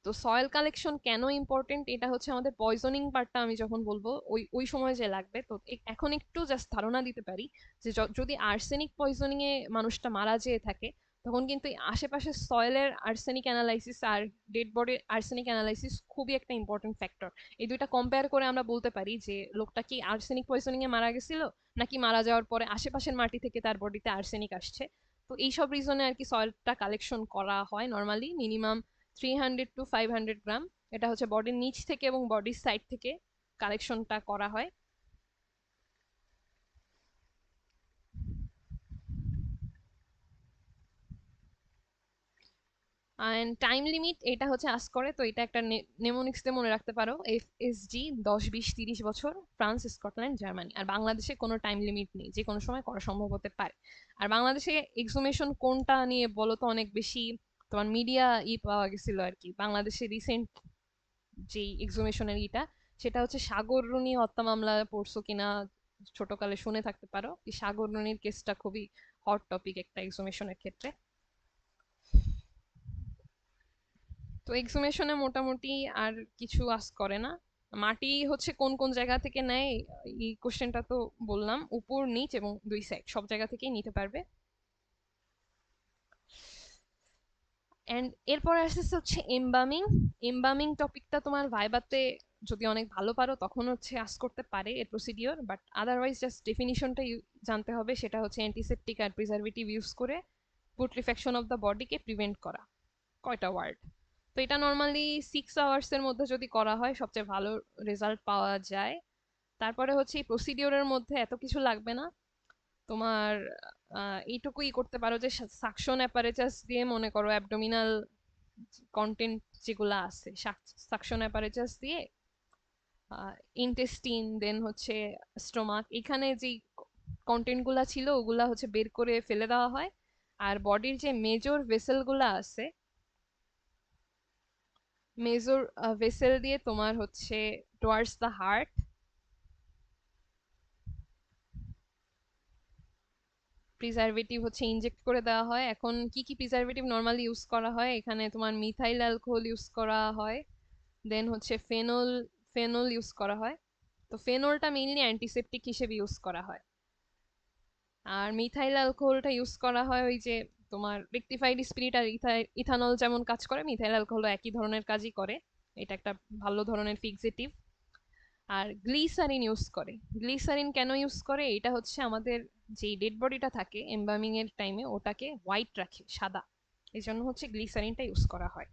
Speaker 1: তো সয়েল কালেকশন কেন ইম্পর্টেন্ট, এটা হচ্ছে আমাদের পয়জনিং পার্টটা আমি যখন বলবো ওই ওই সময় যে লাগবে। তো এখন একটু জাস্ট ধারণা দিতে পারি যে যদি আর্সেনিক পয়জনিং এ মানুষটা মারা যেয়ে থাকে, তখন কিন্তু এই আশেপাশে সয়েলের আর্সেনিক অ্যানালাইসিস আর ডেড বডির আর্সেনিক অ্যানালাইসিস খুবই একটা ইম্পর্টেন্ট ফ্যাক্টর। এই দুইটা কম্পেয়ার করে আমরা বলতে পারি যে লোকটা কি আর্সেনিক পয়জনিং এ মারা গেছিল, নাকি মারা যাওয়ার পরে আশেপাশের মাটি থেকে তার বডিতে আর্সেনিক আসছে। তো এইসব রিজনে আর কি সয়েলটা কালেকশন করা হয় নর্মালি মিনিমাম 300 to 500 গ্রাম। এটা হচ্ছে বডির নিচ থেকে এবং বডির সাইড থেকে কালেকশনটা করা হয়। অ্যান্ড টাইম লিমিট এটা হচ্ছে আস করে, তো এটা একটা নেমোনিক্স দিয়ে মনে রাখতে পারো, FSG 10, 20, 30 বছর, ফ্রান্স, স্কটল্যান্ড, জার্মানি। আর বাংলাদেশে কোনো টাইম লিমিট নেই, যে কোনো সময় করা সম্ভব হতে পারে। আর বাংলাদেশে এক্সহুমেশন কোনটা নিয়ে বলো তো অনেক বেশি তোমার মিডিয়া পাওয়া গেছিল আর কি বাংলাদেশে রিসেন্ট যেই এক্সহুমেশনের সেটা হচ্ছে সাগররুনি হত্যা মামলা, পড়ছো কিনা ছোটকালে শুনে থাকতে পারো। এই সাগররুনির কেসটা খুবই হট টপিক একটা এক্সহুমেশনের ক্ষেত্রে। তো এক্সহুমেশনে মোটামুটি আর কিছু আস করে না। মাটি হচ্ছে কোন কোন জায়গা থেকে নেয়, এই কোশ্চেনটা তো বললাম, উপর নিচ এবং দুই সাইড সব জায়গা থেকেই নিতে পারবে। এন্ড এরপর আসতেছে হচ্ছে এমবামিং। এমবামিং টপিকটা তোমার ভাইবাতে যদি অনেক ভালো পারো তখন হচ্ছে আস করতে পারে এর প্রসিডিওর, বাট আদারওয়াইজ জাস্ট ডেফিনিশনটা জানতে হবে। সেটা হচ্ছে অ্যান্টিসেপটিক আর প্রিজারভেটিভ ইউজ করে পুট্রিফ্যাকশন অফ দ্য বডিকে প্রিভেন্ট করা। কয়টা ওয়ার্ড। তো এটা নর্মালি 6 আওয়ার্স এর মধ্যে যদি করা হয় সবচেয়ে ভালো রেজাল্ট পাওয়া যায়। তারপরে হচ্ছে এই প্রসিডিওরের মধ্যে এত কিছু লাগবে না তোমার, এইটুকুই করতে পারো যে সাকশন অ্যাপারেচাস দিয়ে মনে করো অ্যাবডোমিনাল কন্টেন্ট যেগুলা আছে সাকশন অ্যাপারেচাস দিয়ে ইন্টেস্টিন দেন হচ্ছে স্টোমাক, এখানে যে কন্টেন্ট গুলা ছিল ওগুলা হচ্ছে বের করে ফেলে দেওয়া হয়। আর বডির যে মেজর ভেসেল গুলা আছে, মেজর ভেসেল দিয়ে তোমার হচ্ছে টুয়ার্ডস দ্য হার্ট প্রিজারভেটিভ হচ্ছে ইনজেক্ট করে দেওয়া হয়। এখন কি কি প্রিজারভেটিভ নর্মালি ইউজ করা হয়, এখানে তোমার মিথাইল অ্যালকোহল ইউজ করা হয়, দেন হচ্ছে ফেনল ফেনল ইউজ করা হয়। তো ফেনলটা মেইনলি অ্যান্টিসেপটিক হিসেবে ইউজ করা হয়। আর মিথাইল অ্যালকোহলটা ইউজ করা হয় ওই যে তোমার রেকটিফাইড স্পিরিট আর ইথানল যেমন কাজ করে, মিথাইল অ্যালকোহল একই ধরনের কাজই করে। এটা একটা ভালো ধরনের ফিক্সেটিভ। আর গ্লিসারিন ইউজ করে। গ্লিসারিন কেন ইউজ করে, এটা হচ্ছে আমাদের যে ডেড বডিটা থাকে এমবামিং এর টাইমে ওটাকে হোয়াইট রাখে, সাদা। এই জন্য হচ্ছে গ্লিসারিনটা ইউজ করা হয়।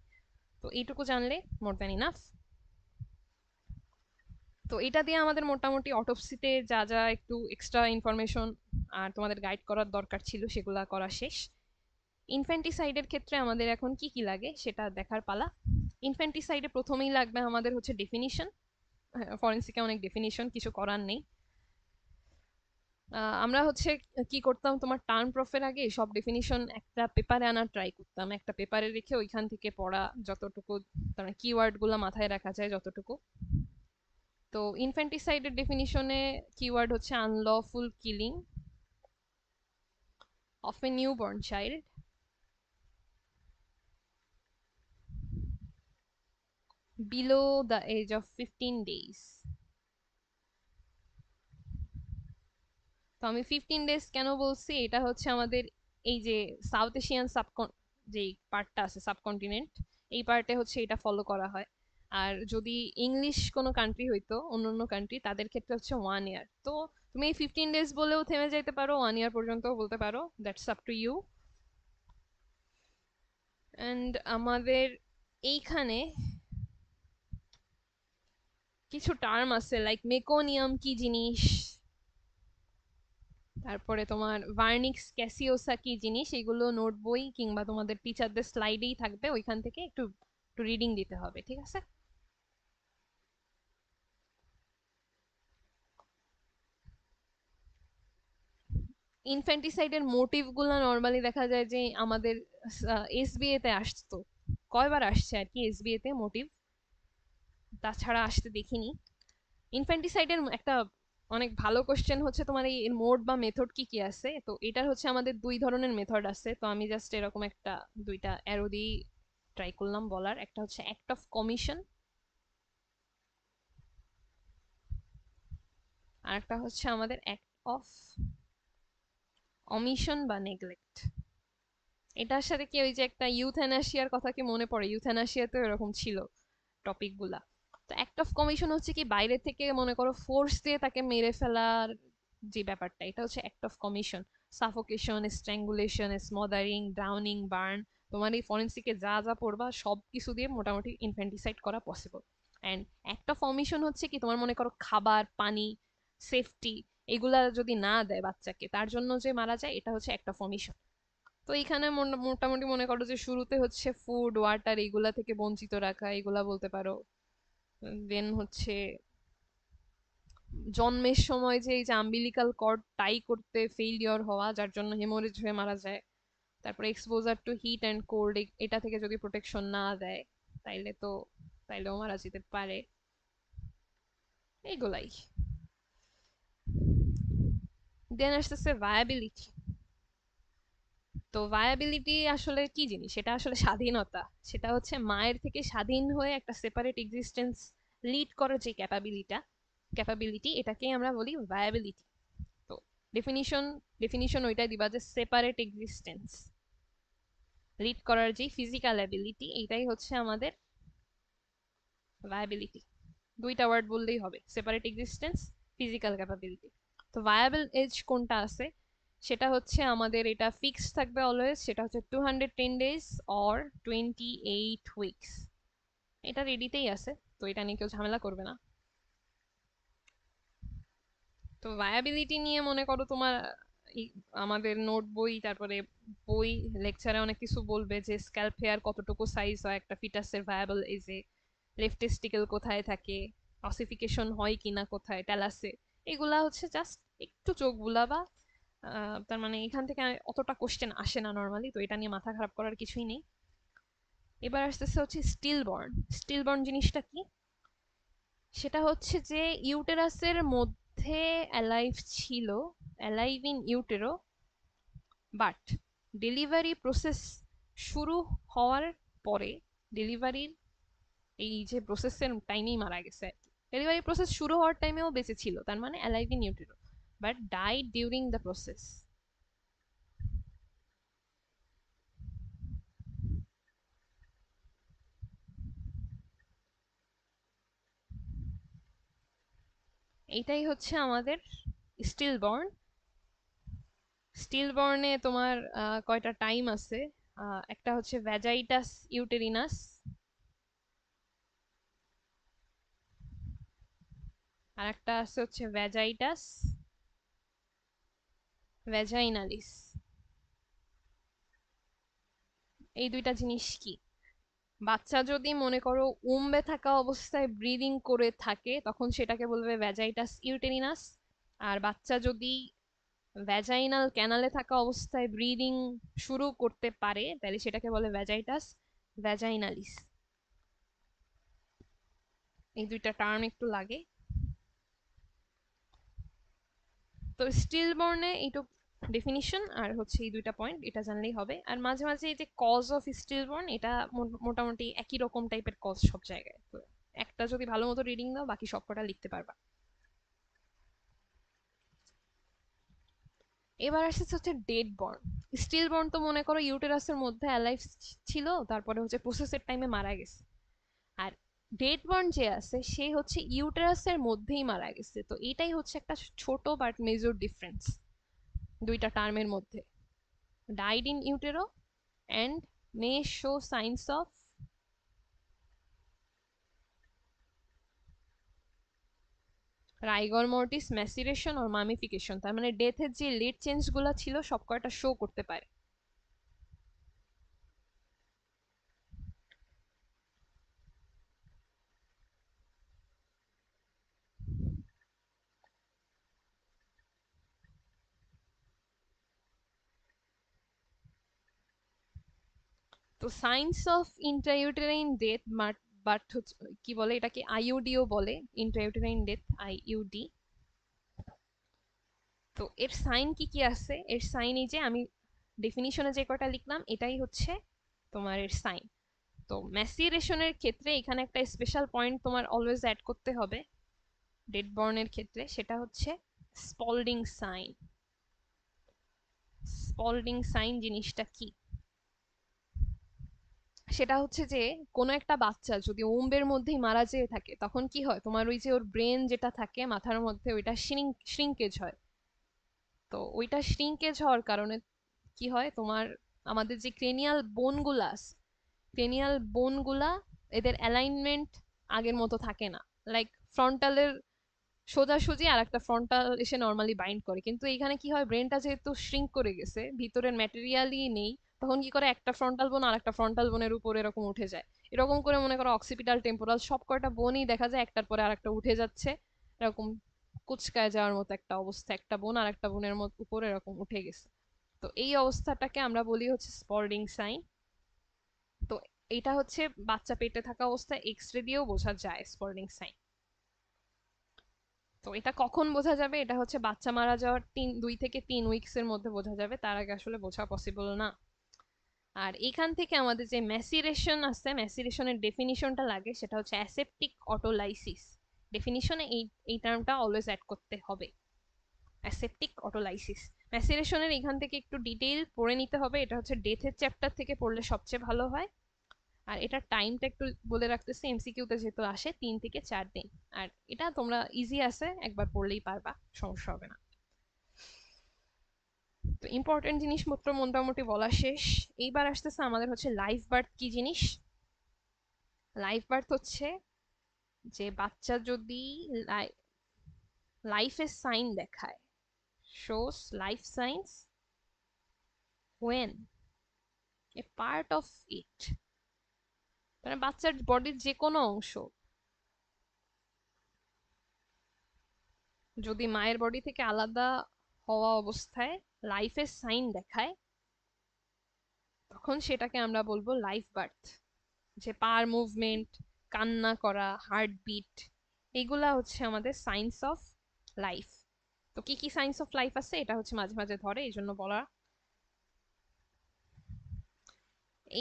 Speaker 1: তো এইটুকু জানলে মোর দ্যান ইনাফ। তো এটা দিয়ে আমাদের মোটামুটি অটোপসিতে যা যা একটু এক্সট্রা ইনফরমেশন আর তোমাদের গাইড করার দরকার ছিল সেগুলা করা শেষ। ইনফ্যান্টিসাইডের ক্ষেত্রে আমাদের এখন কি কি লাগে সেটা দেখার পালা। ইনফ্যান্টিসাইডে প্রথমেই লাগবে আমাদের হচ্ছে ডেফিনিশন। ফরেন্সিকে অনেক ডেফিনিশন, কিছু করার নেই। আমরা হচ্ছে কি করতাম, তোমার টার্ম প্রফের আগে সব ডেফিনিশন একটা পেপারে আনার ট্রাই করতাম, একটা পেপারে রেখে ওইখান থেকে পড়া যতটুকু, তার কিওয়ার্ড গুলো মাথায় রাখা যায় যতটুকু। তো ইনফ্যান্টিসাইডের ডেফিনিশনে কিওয়ার্ড হচ্ছে unlawful killing of a newborn child below the age of 15 days। তো আমি 15 days কেন বলছি, এটা হচ্ছে আমাদের এই যে সাউথ এশিয়ান যে পার্টটা আছে সাবকন্টিনেন্ট, এই পার্টে হচ্ছে এটা ফলো করা হয়। আর যদি ইংলিশ কোনো কান্ট্রি হইতো, অন্য অন্য কান্ট্রি, তাদের ক্ষেত্রে হচ্ছে 1 ইয়ার। তো তুমি এই 15 days বলেও থেমে যাইতে পারো, 1 ইয়ার পর্যন্ত বলতে পারো, that's up to you. And আমাদের এইখানে কিছু টার্ম আছে লাইক মেকোনিয়াম কি জিনিস, তারপরে তোমার ভার্নিক্স ক্যাসিওসা কি জিনিস, এগুলো নোট বই কিংবা তোমাদের টিচারদের স্লাইডেই থাকবে, ওইখান থেকে একটু একটু রিডিং দিতে হবে, ঠিক আছে। ইনফ্যান্টিসাইডের মোটিভ গুলা নর্মালি দেখা যায় যে আমাদের এসবিএ তে আসতো, কয়বার আসছে আর কি এসবিএ তে মোটিভ, তাছাড়া আসতে দেখিনি। ইনফ্যান্টিসাইডের একটা অনেক ভালো কোশ্চেন হচ্ছে তোমার এই মোড বা মেথড কি কি আছে, তো এটার হচ্ছে আমাদের দুই ধরনের মেথড আছে, তো আমি জাস্ট এরকম একটা দুইটা অ্যারো দিয়ে ট্রাই করলাম বলার। একটা হচ্ছে অ্যাক্ট অফ কমিশন, আর একটা হচ্ছে আমাদের অ্যাক্ট অফ অমিশন বা নেগলেক্ট। এটার সাথে কি ওই যে একটা ইউথ্যানাসিয়ার কথা কি মনে পড়ে? ইউথ্যানাসিয়াতে এরকম ছিল টপিক গুলা। তো অ্যাক্ট অফ কমিশন হচ্ছে কি বাইরে থেকে মনে করো ফোর্স দিয়ে তাকে মেরে ফেলার যে ব্যাপারটা, এটা হচ্ছে act of commission. Suffocation, strangulation, smothering, drowning, burn, তোমার এই ফরেন্সিকে যা যা পড়বা সব কিছু দিয়ে মোটামুটি ইনফ্যান্টিসাইড করা possible. And act of omission হচ্ছে কি তোমার মনে করো খাবার, পানি, সেফটি এগুলা যদি না দেয় বাচ্চাকে, তার জন্য যে মারা যায়, এটা হচ্ছে অ্যাক্ট অফ অমিশন। তো এখানে মোটামুটি মনে করো যে শুরুতে হচ্ছে ফুড, ওয়াটার এগুলা থেকে বঞ্চিত রাখা, এগুলা বলতে পারো। দেন হচ্ছে জন্মের সময় যে এই যে আম্বিলিকাল কর্ড টাই করতে ফেইলিওর হওয়া, যার জন্য হেমোরেজ হয়ে মারা যায়। তারপরে exposure to heat and cold, এটা থেকে যদি প্রোটেকশন না দেয় তাইলে তো তাইলেও মারা যেতে পারে। এইগুলাই। দেন আসতেছে ভায়াবিলিটি। তো ভায়াবিলিটি আসলে কি জিনিস? সেটা আসলে স্বাধীনতা। সেটা হচ্ছে মায়ের থেকে স্বাধীন হয়ে একটা সেপারেট এক্সিস্টেন্স লিড করার যে ক্যাপাবিলিটি, এটাকেই আমরা বলি ভায়াবিলিটি। তো ডেফিনিশন ডেফিনিশন ওইটাই দিবা যে সেপারেট এক্সিস্টেন্স লিড করার যে ফিজিক্যাল অ্যাবিলিটি, এইটাই হচ্ছে আমাদের ভায়াবিলিটি। দুইটা ওয়ার্ড বললেই হবে, সেপারেট এক্সিস্টেন্স, ফিজিক্যাল ক্যাপাবিলিটি। তো ভায়াবল এজ কোনটা আছে, সেটা হচ্ছে আমাদের এটা ফিক্সড থাকবে অলওয়েজ, সেটা হচ্ছে 210 days অর 28 weeks। এটা রেডিতেই আছে, তো এটা নিয়ে কেউ ঝামেলা করবে না। তো ভায়াবিলিটি নিয়ে মনে করো তোমার আমাদের নোট বই, তারপরে বই, লেকচারে অনেক কিছু বলবে যে স্ক্যাল্প হেয়ার কতটুকু সাইজ হয় একটা ফিটাসের ভায়াবল এজে, লেফট টেস্টিকেল কোথায় থাকে, অসিফিকেশন হয় কিনা কোথায়, ট্যালাসে। এগুলা হচ্ছে জাস্ট একটু চোখ বুলাবা। তার মানে এখান থেকে অতটা কোশ্চেন আসে না নর্মালি, তো এটা নিয়ে মাথা খারাপ করার কিছুই নেই। এবার আসতেছে হচ্ছে স্টিলবর্ন। স্টিলবর্ন জিনিসটা কি? সেটা হচ্ছে যে ইউটেরাসের মধ্যে অ্যালাইভ ছিল, alive in utero, but delivery process শুরু হওয়ার পরে, ডেলিভারির এই যে প্রসেসের টাইমেই মারা গেছে। ডেলিভারি প্রসেস শুরু হওয়ার টাইমেও বেঁচে ছিল, তার মানে alive in utero, but died during the process. এইটাই হচ্ছে আমাদের স্টিলবর্ন। স্টিলবর্নে তোমার কয়টা টাইম আছে? একটা হচ্ছে ভ্যাজাইটাস ইউটেরিনাস, আর একটা আছে হচ্ছে ভ্যাজাইটাস ভ্যাজাইনালিস। এই দুইটা জিনিস কি? বাচ্চা যদি মনে করো উম্বে থাকা অবস্থায় ব্রিদিং করে থাকে, তখন সেটাকে বলবে ভ্যাজাইটাস ইউটেরিনাস। আর বাচ্চা যদি ভ্যাজাইনাল ক্যানালে থাকা অবস্থায় ব্রিদিং শুরু করতে পারে, তাহলে সেটাকে বলে ভ্যাজাইটাস ভ্যাজাইনালিস। এই দুইটা টার্ম একটু লাগে। তো স্টিলবর্নে এইটুক ডেফিনিশন আর হচ্ছে এই দুইটা পয়েন্ট, এটা জানলেই হবে। আর মাঝে মাঝে এই যে কজ অফ স্টিলবর্ন, এটা মোটামুটি একই রকম টাইপের কজ সব জায়গায়, তো একটা যদি ভালো মতো রিডিং দাও বাকি সবকটা লিখতে পারবা। এবার আসছে হচ্ছে ডেড বর্ন। স্টিল বর্ন তো মনে করো ইউটেরাসের মধ্যে অ্যালাইভ ছিল, তারপরে হচ্ছে প্রসেসের টাইমে মারা গেছে। আর ডেড বর্ন যে আছে সে হচ্ছে ইউটেরাসের মধ্যেই মারা গেছে। তো এটাই হচ্ছে একটা ছোট বাট মেজর ডিফারেন্স দুইটা টার্মের মধ্যে। Died in utero and may show signs of rigor mortis, maceration আর মামিফিকেশন। তার মানে ডেথের যে লেট চেঞ্জ গুলা ছিল সব কয়টা শো করতে পারে। তো science of intrauterine death, but কি বলে এটাকে আইইউডিও বলে, ইন্ট্রাইউটেরাইন ডেথ, আইইউডি। তো এর সাইন কি কি আছে, এর সাইন এই যে আমি ডেফিনিশনে যে কটা লিখলাম এটাই হচ্ছে তোমার এর সাইন। তো ম্যাসিরেশনের ক্ষেত্রে এখানে একটা স্পেশাল পয়েন্ট তোমার অলওয়েজ অ্যাড করতে হবে ডেড বর্নের ক্ষেত্রে, সেটা হচ্ছে স্পল্ডিং সাইন। স্পল্ডিং সাইন জিনিসটা কি? সেটা হচ্ছে যে কোনো একটা বাচ্চা যদি ওম্বের মধ্যেই মারা যেয়ে থাকে তখন কি হয়, তোমার ওই যে ওর ব্রেন যেটা থাকে মাথার মধ্যে ওইটা শ্রিঙ্কেজ হয়। তো ওইটা শ্রিঙ্কেজ হওয়ার কারণে কি হয়, তোমার আমাদের যে ক্রেনিয়াল বোনগুলা আছে, ক্রেনিয়াল বোনগুলা এদের অ্যালাইনমেন্ট আগের মতো থাকে না। লাইক ফ্রন্টালের সোজাসুজি আর একটা ফ্রন্টাল এসে নর্মালি বাইন্ড করে, কিন্তু এইখানে কি হয়, ব্রেনটা যেহেতু শ্রিঙ্ক করে গেছে, ভিতরের ম্যাটেরিয়ালই নেই, তখন কি করে একটা ফ্রন্টাল বোন আর একটা ফ্রন্টাল বোনের উপর এরকম উঠে যায়। এরকম করে মনে করো অক্সিপিটাল টেম্পোরাল সব কয়টা বোনই দেখা যায় একটার পরে আর একটা উঠে যাচ্ছে, এরকম কুচকায় যাওয়ার মতো একটা অবস্থা, একটা বোন আর একটা বোনের মতো উপর এরকম উঠে গেছে। তো এই অবস্থাটাকে আমরা বলি হচ্ছে স্পল্ডিং সাইন। তো এটা হচ্ছে বাচ্চা পেটে থাকা অবস্থায় এক্স রে দিয়েও বোঝা যায় স্পল্ডিং সাইন। তো এটা কখন বোঝা যাবে, এটা হচ্ছে বাচ্চা মারা যাওয়ার 2 থেকে 3 উইকস এর মধ্যে বোঝা যাবে, তার আগে আসলে বোঝা পসিবল না। আর এখান থেকে আমাদের যে ম্যাসিরেশন আছে, ম্যাসিরেশনের ডেফিনিশনটা লাগে, সেটা হচ্ছে অ্যাসেপটিক অটোলাইসিস। ডেফিনিশনে এই টার্মটা অলওয়েজ অ্যাড করতে হবে, অ্যাসেপটিক অটোলাইসিস। ম্যাসিরেশনের এখান থেকে একটু ডিটেইল পড়ে নিতে হবে, এটা হচ্ছে ডেথের চ্যাপ্টার থেকে পড়লে সবচেয়ে ভালো হয়। আর এটার টাইমটা একটু বলে রাখতেছি, এমসিকিউতে যেহেতু আসে 3 থেকে 4 দিন। আর এটা তোমরা ইজি আছে, একবার পড়লেই পারবা, সমস্যা হবে না। তো ইম্পর্টেন্ট জিনিসপত্র মোটামুটি বলা শেষ। এইবার আসতেছে আমাদের হচ্ছে লাইফ বার্থ কি জিনিস। লাইফ বার্থ হচ্ছে যে বাচ্চা যদি লাইফের সাইন দেখায়, shows life signs when a part of it, মানে বাচ্চার বডির যে কোনো অংশ যদি মায়ের বডি থেকে আলাদা হওয়া অবস্থায় লাইফের সাইন দেখায়, তখন সেটাকে আমরা বলবো লাইফ বার্থ। যে পার মুভমেন্ট, কান্না করা, হার্টবিট, এগুলা হচ্ছে আমাদের সাইন্স অফ লাইফ। তো কি কি সাইন্স অফ লাইফ আছে এটা হচ্ছে মাঝে মাঝে ধরে, এই জন্য বলা।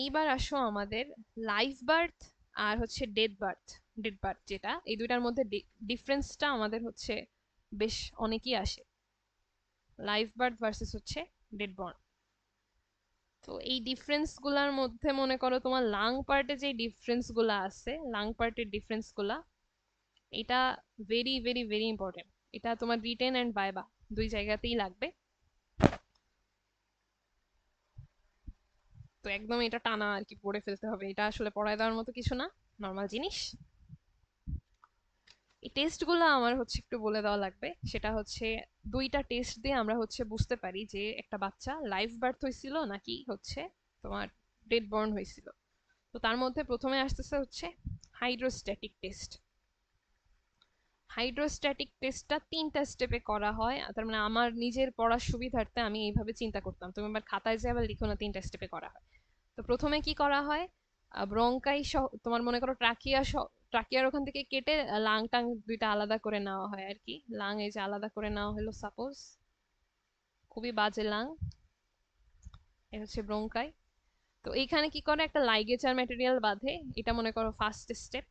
Speaker 1: এইবার আসো আমাদের লাইফ বার্থ আর হচ্ছে ডেড বার্থ। ডেড বার্থ যেটা, এই দুইটার মধ্যে ডিফারেন্সটা আমাদের হচ্ছে বেশ অনেকই আসে, লাইফ বার্থ ভার্সেস হচ্ছে ডেড বর্ন। তো এই ডিফারেন্স গুলার মধ্যে মনে করো তোমার লাং পার্টে যে ডিফারেন্স গুলা আছে, লাং পার্টের ডিফারেন্স গুলা, এটা ভেরি ভেরি ভেরি ইম্পর্টেন্ট। এটা তোমার রিটেন অ্যান্ড ভাইবা দুই জায়গাতেই লাগবে। তো একদম এটা টানা আর কি পড়ে ফেলতে হবে, এটা আসলে পড়ায় দেওয়ার মতো কিছু না, নর্মাল জিনিস। এই টেস্ট গুলো আমার হচ্ছে একটু বলে দেওয়া লাগবে, সেটা হচ্ছে দুইটা টেস্ট দিয়ে আমরা হচ্ছে বুঝতে পারি যে একটা বাচ্চা লাইফ বার্থ হয়েছিল নাকি হচ্ছে তোমার ডেড বর্ন হয়েছিল। তো তার মধ্যে প্রথমে আসতেছে হচ্ছে হাইড্রোস্ট্যাটিক টেস্ট। হাইড্রোস্ট্যাটিক টেস্টটা 3টা স্টেপে করা হয়, তার মানে আমার নিজের পড়ার সুবিধার্থে আমি এইভাবে চিন্তা করতাম, তুমি আবার খাতায় যে আবার লিখো না, 3টা স্টেপে করা হয়। তো প্রথমে কি করা হয়, ব্রঙ্কাই সহ তোমার মনে করো ট্রাকিয়ার ওখান থেকে কেটে লাং টাং দুইটা আলাদা করে নেওয়া হয় আর কি। লাং এই যে আলাদা করে নেওয়া হলো সাপোজ, খুবই বাজে লাং, এ হচ্ছে ব্রঙ্কাই। তো এইখানে কি করে, একটা লাইগেচার ম্যাটেরিয়াল বাঁধে, এটা মনে করো ফার্স্ট স্টেপ।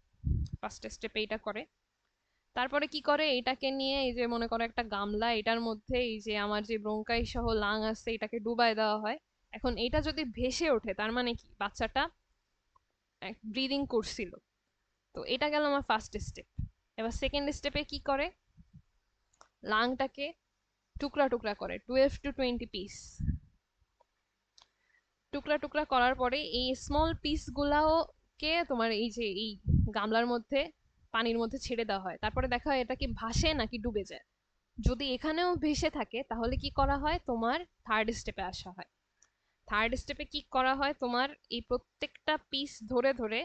Speaker 1: ফার্স্ট স্টেপে এটা করে। তারপরে কি করে, এটাকে নিয়ে এই যে মনে করো একটা গামলা, এটার মধ্যে এই যে আমার যে ব্রঙ্কাই সহ লাং আছে এটাকে ডুবাই দেওয়া হয়। এখন এটা যদি ভেসে ওঠে তার মানে কি বাচ্চাটা ব্রিদিং করছিল। তো এটা গেল আমার ফার্স্ট স্টেপ। এবার সেকেন্ড স্টেপে কি করে, লাংটাকে টুকরা টুকরা করে 12 to 20 পিস। টুকরা টুকরা করার পরে এই স্মল পিস গুলাও কে তোমার এই যে এই গামলার মধ্যে পানির মধ্যে ছেড়ে দেওয়া হয়। তারপরে দেখা হয় এটা কি ভাসে নাকি ডুবে যায়। যদি এখানেও ভেসে থাকে তাহলে কি করা হয়, তোমার থার্ড স্টেপে আসা হয়। থার্ড স্টেপে কি করা হয়, তোমার এই প্রত্যেকটা পিস ধরে ধরে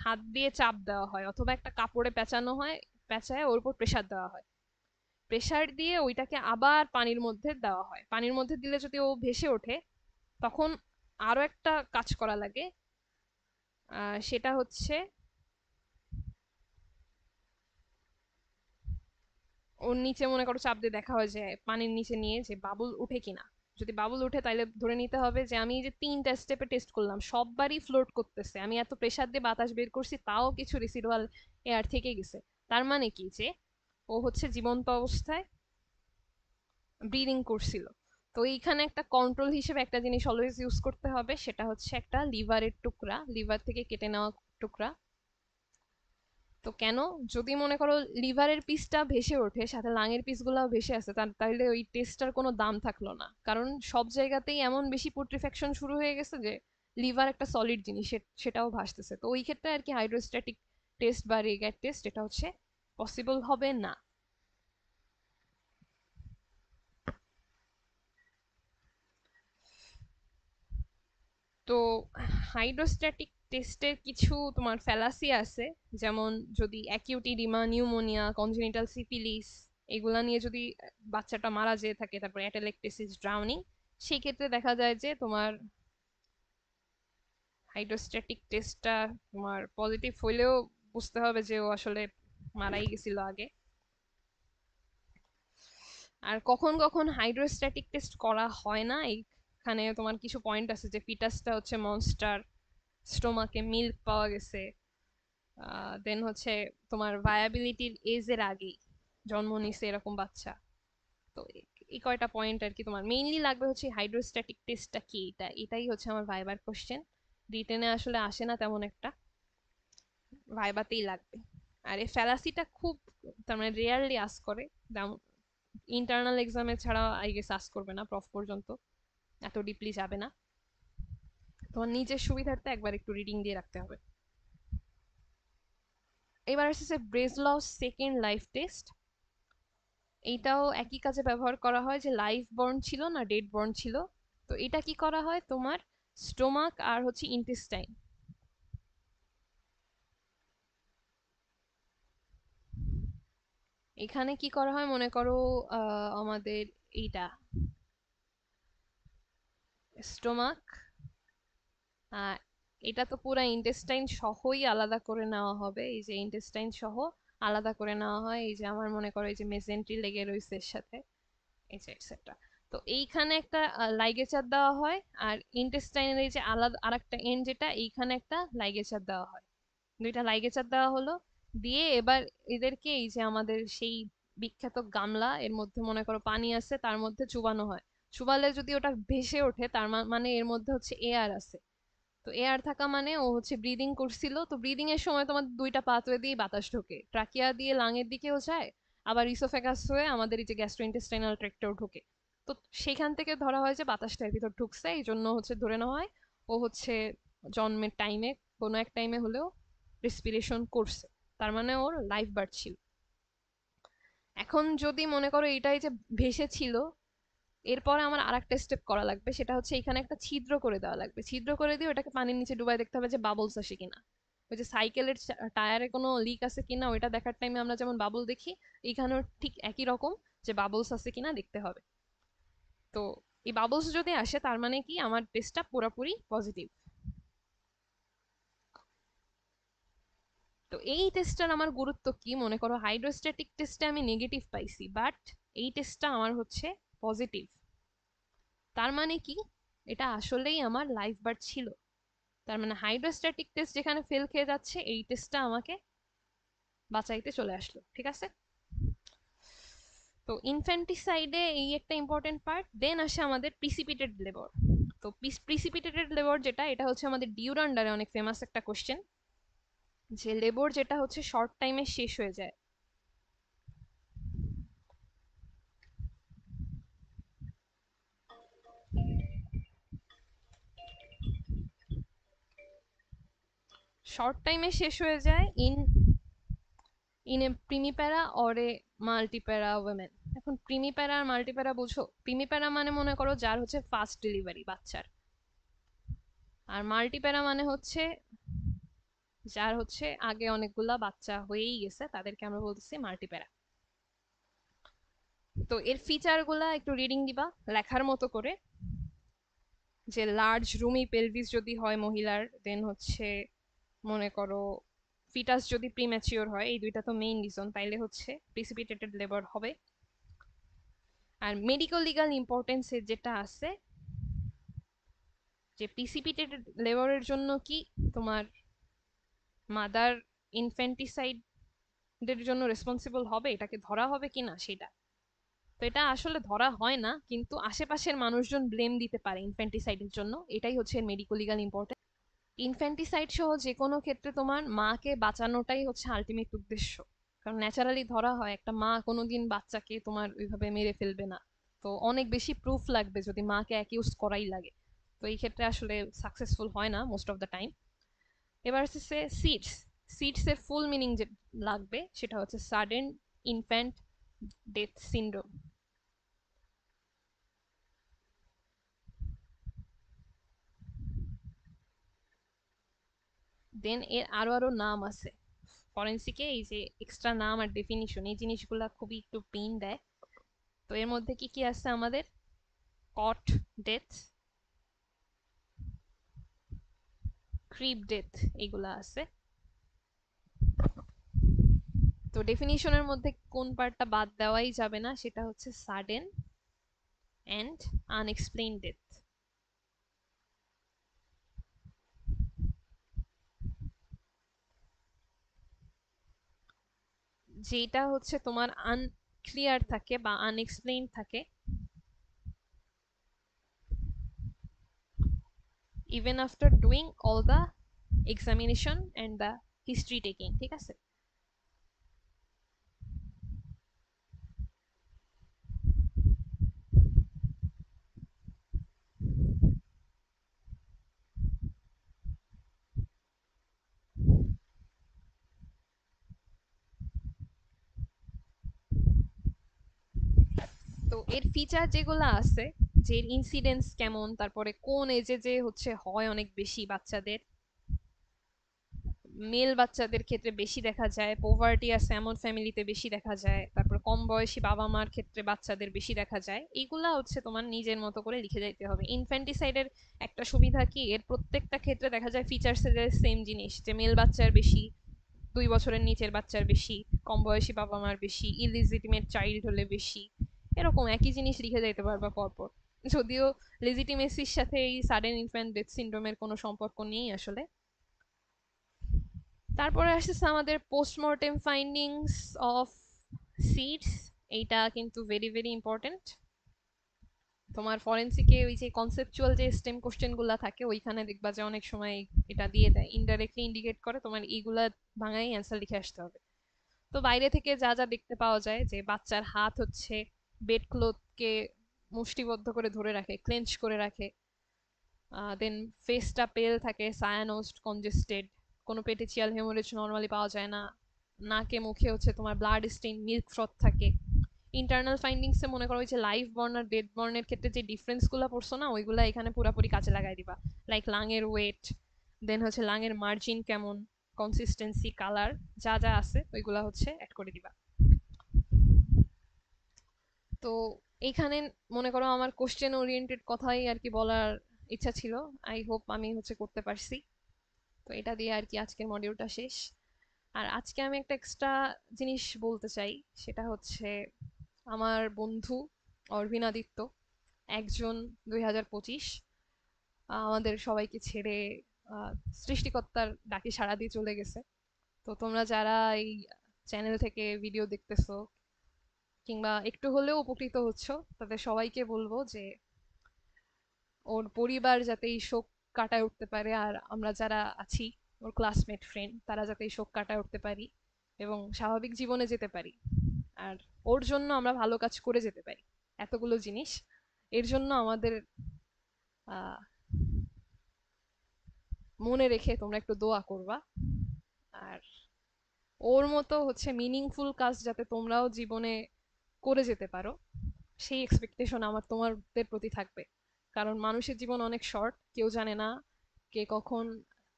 Speaker 1: হাত দিয়ে চাপ দেওয়া হয়, অথবা একটা কাপড়ে পেঁচানো হয়, পেঁচায় ওর উপর প্রেসার দেওয়া হয়। প্রেসার দিয়ে ওইটাকে আবার পানির মধ্যে দেওয়া হয়। পানির মধ্যে দিলে যদি ও ভেসে ওঠে তখন আরো একটা কাজ করা লাগে, সেটা হচ্ছে ওর নিচে মনে করো চাপ দিয়ে দেখা হয় যে পানির নিচে নিয়ে যে বাবুল উঠে কিনা। যদি বাবুল উঠে তাহলে ধরে নিতে হবে যে আমি এই যে 3টা স্টেপে টেস্ট করলাম সববারই ফ্লোট করতেছে, আমি এত প্রেসার দিয়ে বাতাস বের করছি তাও কিছু রেসিডুয়াল এয়ার থেকে গেছে। তার মানে কি যে ও হচ্ছে জীবন্ত অবস্থায় ব্রিদিং করছিল। তো এইখানে একটা কন্ট্রোল হিসেবে একটা জিনিস অলওয়েজ ইউজ করতে হবে, সেটা হচ্ছে একটা লিভারের টুকরা, লিভার থেকে কেটে নেওয়া টুকরা। তো কেন, যদি মনে করো লিভারের পিসটা ভেসে ওঠে সাথে লাঙের পিসগুলাও ভেসে আছে তাহলে ওই টেস্টটার কোনো দাম থাকলো না, কারণ সব জায়গাতেই এমন বেশি পুট্রিফ্যাকশন শুরু হয়ে গেছে যে লিভার একটা সলিড জিনিস সেটাও ভাসতেছে। তো ওই ক্ষেত্রে আর কি হাইড্রোস্ট্যাটিক টেস্ট বা রেগ্যার টেস্ট এটা হচ্ছে পসিবল হবে না। তো হাইড্রোস্ট্যাটিক টেস্টের কিছু তোমার ফ্যালাসি আছে, যেমন যদি acute oedema, pneumonia, congenital syphilis এগুলা নিয়ে যদি বাচ্চাটা মারা যেয়ে থাকে, তারপর অ্যাটেলেকটেসিস, ড্রাউনিং, সেই ক্ষেত্রে দেখা যায় যে তোমার হাইড্রোস্ট্যাটিক টেস্টটা তোমার পজিটিভ হইলেও বুঝতে হবে যে ও আসলে মারাই গেছিল আগে। আর কখন কখন হাইড্রোস্ট্যাটিক টেস্ট করা হয় না, এইখানে তোমার কিছু পয়েন্ট আছে যে ফিটাসটা হচ্ছে মনস্টার, স্টোমাকে মিল্ক পাওয়া গেছে, দেন হচ্ছে তোমার ভায়াবিলিটির এজের আগেই জন্ম নিছে এরকম বাচ্চা। তো এই কয়টা পয়েন্ট আর কি তোমার মেইনলি লাগবে হচ্ছে হাইড্রোস্ট্যাটিক টেস্টটা কি, এটাই হচ্ছে আমার ভাইবার কোশ্চেন। রিটেনে আসলে আসে না তেমন একটা, ভাইবাতেই লাগবে। আর এই ফ্যালাসিটা খুব তার মানে রেয়ারলি আস করে, ইন্টারনাল এক্সামে ছাড়া আই গেস আস করবে না, প্রফ পর্যন্ত এত ডিপলি যাবে না। তোমার নিজের সুবিধার্থে একবার একটু রিডিং দিয়ে রাখতে হবে। এবার আসছে ব্রেসলাউ সেকেন্ড লাইফ টেস্ট। এইটাও একই কাজে ব্যবহার করা হয়, যে লাইভ বর্ন ছিল না ডেড বর্ন ছিল। তো এটা কি করা হয় তোমার স্টোমাক আর হচ্ছে ইন্টেস্টাইন, এখানে কি করা হয় মনে করো আমাদের এইটা স্টোমাক, এটা তো পুরা ইন্টেস্টাইন সহই আলাদা করে নেওয়া হবে, এই যে ইন্টেস্টাইন সহ আলাদা করে নেওয়া হয়, এই যে আমার মনে করো এই যে মেসেন্ট্রি লেগে রয়েছে এর সাথে, এই যে এটসেট্রা। তো এইখানে একটা লাইগেচার দেওয়া হয়, আর ইন্টেস্টাইনের এই যে আলাদা আরেকটা এন্ড যেটা এইখানে একটা লাইগেচার দেওয়া হয়, দুইটা লাইগেচার দেওয়া হলো। দিয়ে এবার এদেরকে এই যে আমাদের সেই বিখ্যাত গামলা এর মধ্যে মনে করো পানি আছে তার মধ্যে চুবানো হয়। চুবালে যদি ওটা ভেসে ওঠে তার মানে এর মধ্যে হচ্ছে এয়ার আছে। তো এয়ার থাকা মানে ও হচ্ছে ব্রিদিং করছিল, তো ব্রিদিং এর সময় তোমার দুইটা পাথওয়ে দিয়ে বাতাস ঢোকে, ট্রাকিয়া দিয়ে লাঙের দিকেও যায়, আবার ইসোফেগাস হয়ে আমাদের এই যে গ্যাস্ট্রোইন্টেস্টাইনাল ট্র্যাক্টেও ঢোকে। তো সেখান থেকে ধরা হয় যে বাতাসটা এর ভিতর ঢুকছে, এই জন্য হচ্ছে ধরে নেওয়া হয় ও হচ্ছে জন্মের টাইমে কোনো এক টাইমে হলেও রেসপিরেশন করছে, তার মানে ওর লাইফ বার্থ ছিল। এখন যদি মনে করো এটাই যে ভেসে ছিল, এরপরে আমার আর একটা স্টেপ করা লাগবে, সেটা হচ্ছে এখানে একটা ছিদ্র করে দেওয়া লাগবে, ছিদ্র করে দিয়ে ওটাকে পানির নিচে ডুবাই দেখতে হবে যে বাবলস আসে কিনা। ওই যে সাইকেলের টায়ারে কোনো লিক আছে কিনা ওইটা দেখার টাইমে আমরা যেমন বাবল দেখি, এইখানেও ঠিক একই রকম যে বাবলস আছে কিনা দেখতে হবে। তো এই বাবলস যদি আসে তার মানে কি আমার টেস্টটা পুরোপুরি পজিটিভ। তো এই টেস্টটার আমার গুরুত্ব কি, মনে করো হাইড্রোস্ট্যাটিক টেস্টে আমি নেগেটিভ পাইছি বাট এই টেস্টটা আমার হচ্ছে পজিটিভ, তার মানে কি এটা আসলেই আমার লাইফ বার্থ ছিল। তার মানে হাইড্রোস্ট্যাটিক টেস্ট যেখানে ফেল খেয়ে যাচ্ছে এই টেস্টটা আমাকে বাঁচাইতে চলে আসলো, ঠিক আছে। তো ইনফ্যান্টিসাইডে এই একটা ইম্পর্টেন্ট পার্ট, দেন আসে আমাদের প্রিসিপিটেড লেবর। তো প্রিসিপিটেটেড লেবর যেটা, এটা হচ্ছে আমাদের ডিউরান্ডারে অনেক ফেমাস একটা কোশ্চেন, যে লেবর যেটা হচ্ছে শর্ট টাইমে শেষ হয়ে যায়। শর্ট টাইমে শেষ হয়ে যায় in a primipara or a multipara women. এখন প্রিমিপ্যারা আর মাল্টিপ্যারা বুঝো, প্রিমিপ্যারা মানে মনে করো যার হচ্ছে ফার্স্ট ডেলিভারি বাচ্চার, আর মাল্টিপ্যারা মানে হচ্ছে যার হচ্ছে আগে অনেকগুলা বাচ্চা হয়েই গেছে তাদেরকে আমরা বলতেছি মাল্টিপ্যারা। তো এর ফিচার গুলা একটু রিডিং দিবা লেখার মতো করে, যে লার্জ রুমি পেলভিস যদি হয় মহিলার, দেন হচ্ছে মনে করো ফিটাস যদি প্রিম্যাচিওর হয়, এই দুইটা তো মেইন রিজন, তাইলে হচ্ছে প্রিসিপিটেটেড লেবার হবে। আর মেডিকেল লিগাল ইম্পর্টেন্সের যেটা আছে, যে প্রিসিপিটেটেড লেবারের জন্য কি তোমার মাদার ইনফ্যান্টিসাইডের জন্য রেসপন্সিবল হবে, এটাকে ধরা হবে কিনা সেটা। তো এটা আসলে ধরা হয় না, কিন্তু আশেপাশের মানুষজন ব্লেম দিতে পারে ইনফ্যান্টিসাইডের জন্য, এটাই হচ্ছে মেডিকো লিগাল ইম্পর্টেন্ট। ইনফ্যান্টিসাইড সহ যে কোনো ক্ষেত্রে তোমার মাকে বাঁচানোটাই হচ্ছে আলটিমেট উদ্দেশ্য। কারণ ন্যাচারালি ধরা হয় একটা মা কোনোদিন বাচ্চাকে তোমার ওইভাবে মেরে ফেলবে না। তো অনেক বেশি প্রুফ লাগবে যদি মাকে অ্যাকিউজ করাই লাগে। তো এই ক্ষেত্রে আসলে সাকসেসফুল হয় না মোস্ট অফ দ্য টাইম। এবার হচ্ছে সিডস। সিডস এর ফুল মিনিং যে লাগবে সেটা হচ্ছে সাডেন ইনফ্যান্ট ডেথ সিন্ড্রোম। দেন এর আরো আরো নাম আছে ফরেন্সিকে, এই যে এক্সট্রা নাম আর ডেফিনিশন, এই জিনিসগুলা খুবই একটু পেইন দেয়। তো এর মধ্যে কি কি আছে আমাদের, কট ডেথ, ক্রিপ ডেথ, এগুলা আছে। তো ডেফিনিশনের মধ্যে কোন পার্টটা বাদ দেওয়াই যাবে না, সেটা হচ্ছে সাডেন অ্যান্ড আনএক্সপ্লেইন ডেথ। যেটা হচ্ছে তোমার আনক্লিয়ার থাকে বা আনএক্সপ্লেইন থাকে, even after doing all the examination and the history taking, ঠিক আছে। তো এর ফিচার যেগুলো আছে, যে ইনসিডেন্স কেমন, তারপরে কোন এজে যে হচ্ছে হয় অনেক বেশি বাচ্চাদের, মেল বাচ্চাদের ক্ষেত্রে বেশি দেখা যায়, পোভার্টি আছে এমন ফ্যামিলিতে বেশি দেখা যায়, তারপর কম বয়সী বাবা মার ক্ষেত্রে বাচ্চাদের বেশি দেখা যায়, এইগুলা হচ্ছে তোমার নিজের মতো করে লিখে যাইতে হবে। ইনফ্যান্টিসাইডের একটা সুবিধা কি, এর প্রত্যেকটা ক্ষেত্রে দেখা যায় ফিচার্সের সেম জিনিস, যে মেল বাচ্চার বেশি, 2 বছরের নিচের বাচ্চার বেশি, কম বয়সী বাবা মার বেশি, ইলিজিটিমেট চাইল্ড হলে বেশি, এরকম একই জিনিস লিখে যাইতে পারবা পরপর। যদিও লেজিটিমেসির সাথে এই সাডেন ইনফ্যান্ট ডেথ সিন্ড্রোমের কোনো সম্পর্ক নেই আসলে। তারপরে আসতেছে আমাদের পোস্টমর্টেম ফাইন্ডিংস অফ সিডস। এইটা কিন্তু ভেরি ভেরি ইম্পর্টেন্ট। তোমার ফরেন্সিকে ওই যে কনসেপচুয়াল যে স্টেম কোশ্চেন গুলা থাকে, ওইখানে দেখবা যে অনেক সময় এটা দিয়ে দেয়, ইনডাইরেক্টলি ইন্ডিকেট করে তোমার এইগুলা ভাঙাই অ্যান্সার লিখে আসতে হবে। তো বাইরে থেকে যা যা দেখতে পাওয়া যায়, যে বাচ্চার হাত হচ্ছে বেড ক্লোথকে মুষ্টিবদ্ধ করে ধরে রাখে, ক্লেঞ্চ করে রাখে। দেন ফেসটা পেল থাকে, সায়ানোজড, কনজেস্টেড, কোনো পেটেচিয়াল হেমোরেজ নর্মালি পাওয়া যায় না। নাকে মুখে হচ্ছে তোমার ব্লাড স্টেইন মিল্ক ফ্রথ থাকে। ইন্টারনাল ফাইন্ডিংসে মনে করো যে লাইভ বর্ন আর ডেড বর্নের ক্ষেত্রে যে ডিফারেন্সগুলো পড়ছো না, ওইগুলো এখানে পুরোপুরি কাজে লাগাই দিবা। লাইক লাংয়ের ওয়েট, দেন হচ্ছে লাংয়ের মার্জিন কেমন, কনসিস্টেন্সি, কালার, যা যা আছে ওইগুলা হচ্ছে অ্যাড করে দিবা। তো এইখানে মনে করো আমার কোশ্চেন ওরিয়েন্টেড কথাই আর কি বলার ইচ্ছা ছিল। আই হোপ আমি হচ্ছে করতে পারছি। তো এটা দিয়ে আর কি আজকের মডিউলটা শেষ। আর আজকে আমি একটা এক্সট্রা জিনিস বলতে চাই, সেটা হচ্ছে আমার বন্ধু অরবিনাদিত্য, 1 জুন 2025 আমাদের সবাইকে ছেড়ে সৃষ্টিকর্তার ডাকে সাড়া দিয়ে চলে গেছে। তো তোমরা যারা এই চ্যানেল থেকে ভিডিও দেখতেছো কিংবা একটু হলেও উপকৃত হচ্ছ, তাদের সবাইকে বলবো যে ওর পরিবার যাতে এই শোক কাটায় উঠতে পারে, আর আমরা যারা আছি ওর ক্লাসমেট ফ্রেন্ড, তারা যাতে এই শোক কাটায় উঠতে পারি এবং স্বাভাবিক জীবনে যেতে পারি। আর ওর জন্য আমরা ভালো কাজ করে যেতে পারি। এতগুলো জিনিস এর জন্য আমাদের আহ মনে রেখে তোমরা একটু দোয়া করবা। আর ওর মতো হচ্ছে মিনিংফুল কাজ যাতে তোমরাও জীবনে করে যেতে পারো, সেই এক্সপেকটেশন আমার তোমাদের প্রতি থাকবে। কারণ মানুষের জীবন অনেক শর্ট, কেউ জানে না কে কখন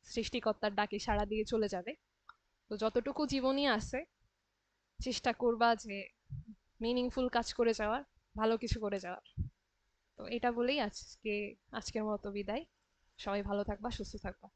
Speaker 1: সৃষ্টিকর্তার ডাকে সাড়া দিয়ে চলে যাবে। তো যতটুকু জীবনই আছে, চেষ্টা করবা যে মিনিংফুল কাজ করে যাওয়ার, ভালো কিছু করে যাওয়ার। তো এটা বলেই আজকের মতো বিদায়। সবাই ভালো থাকবা, সুস্থ থাকবা।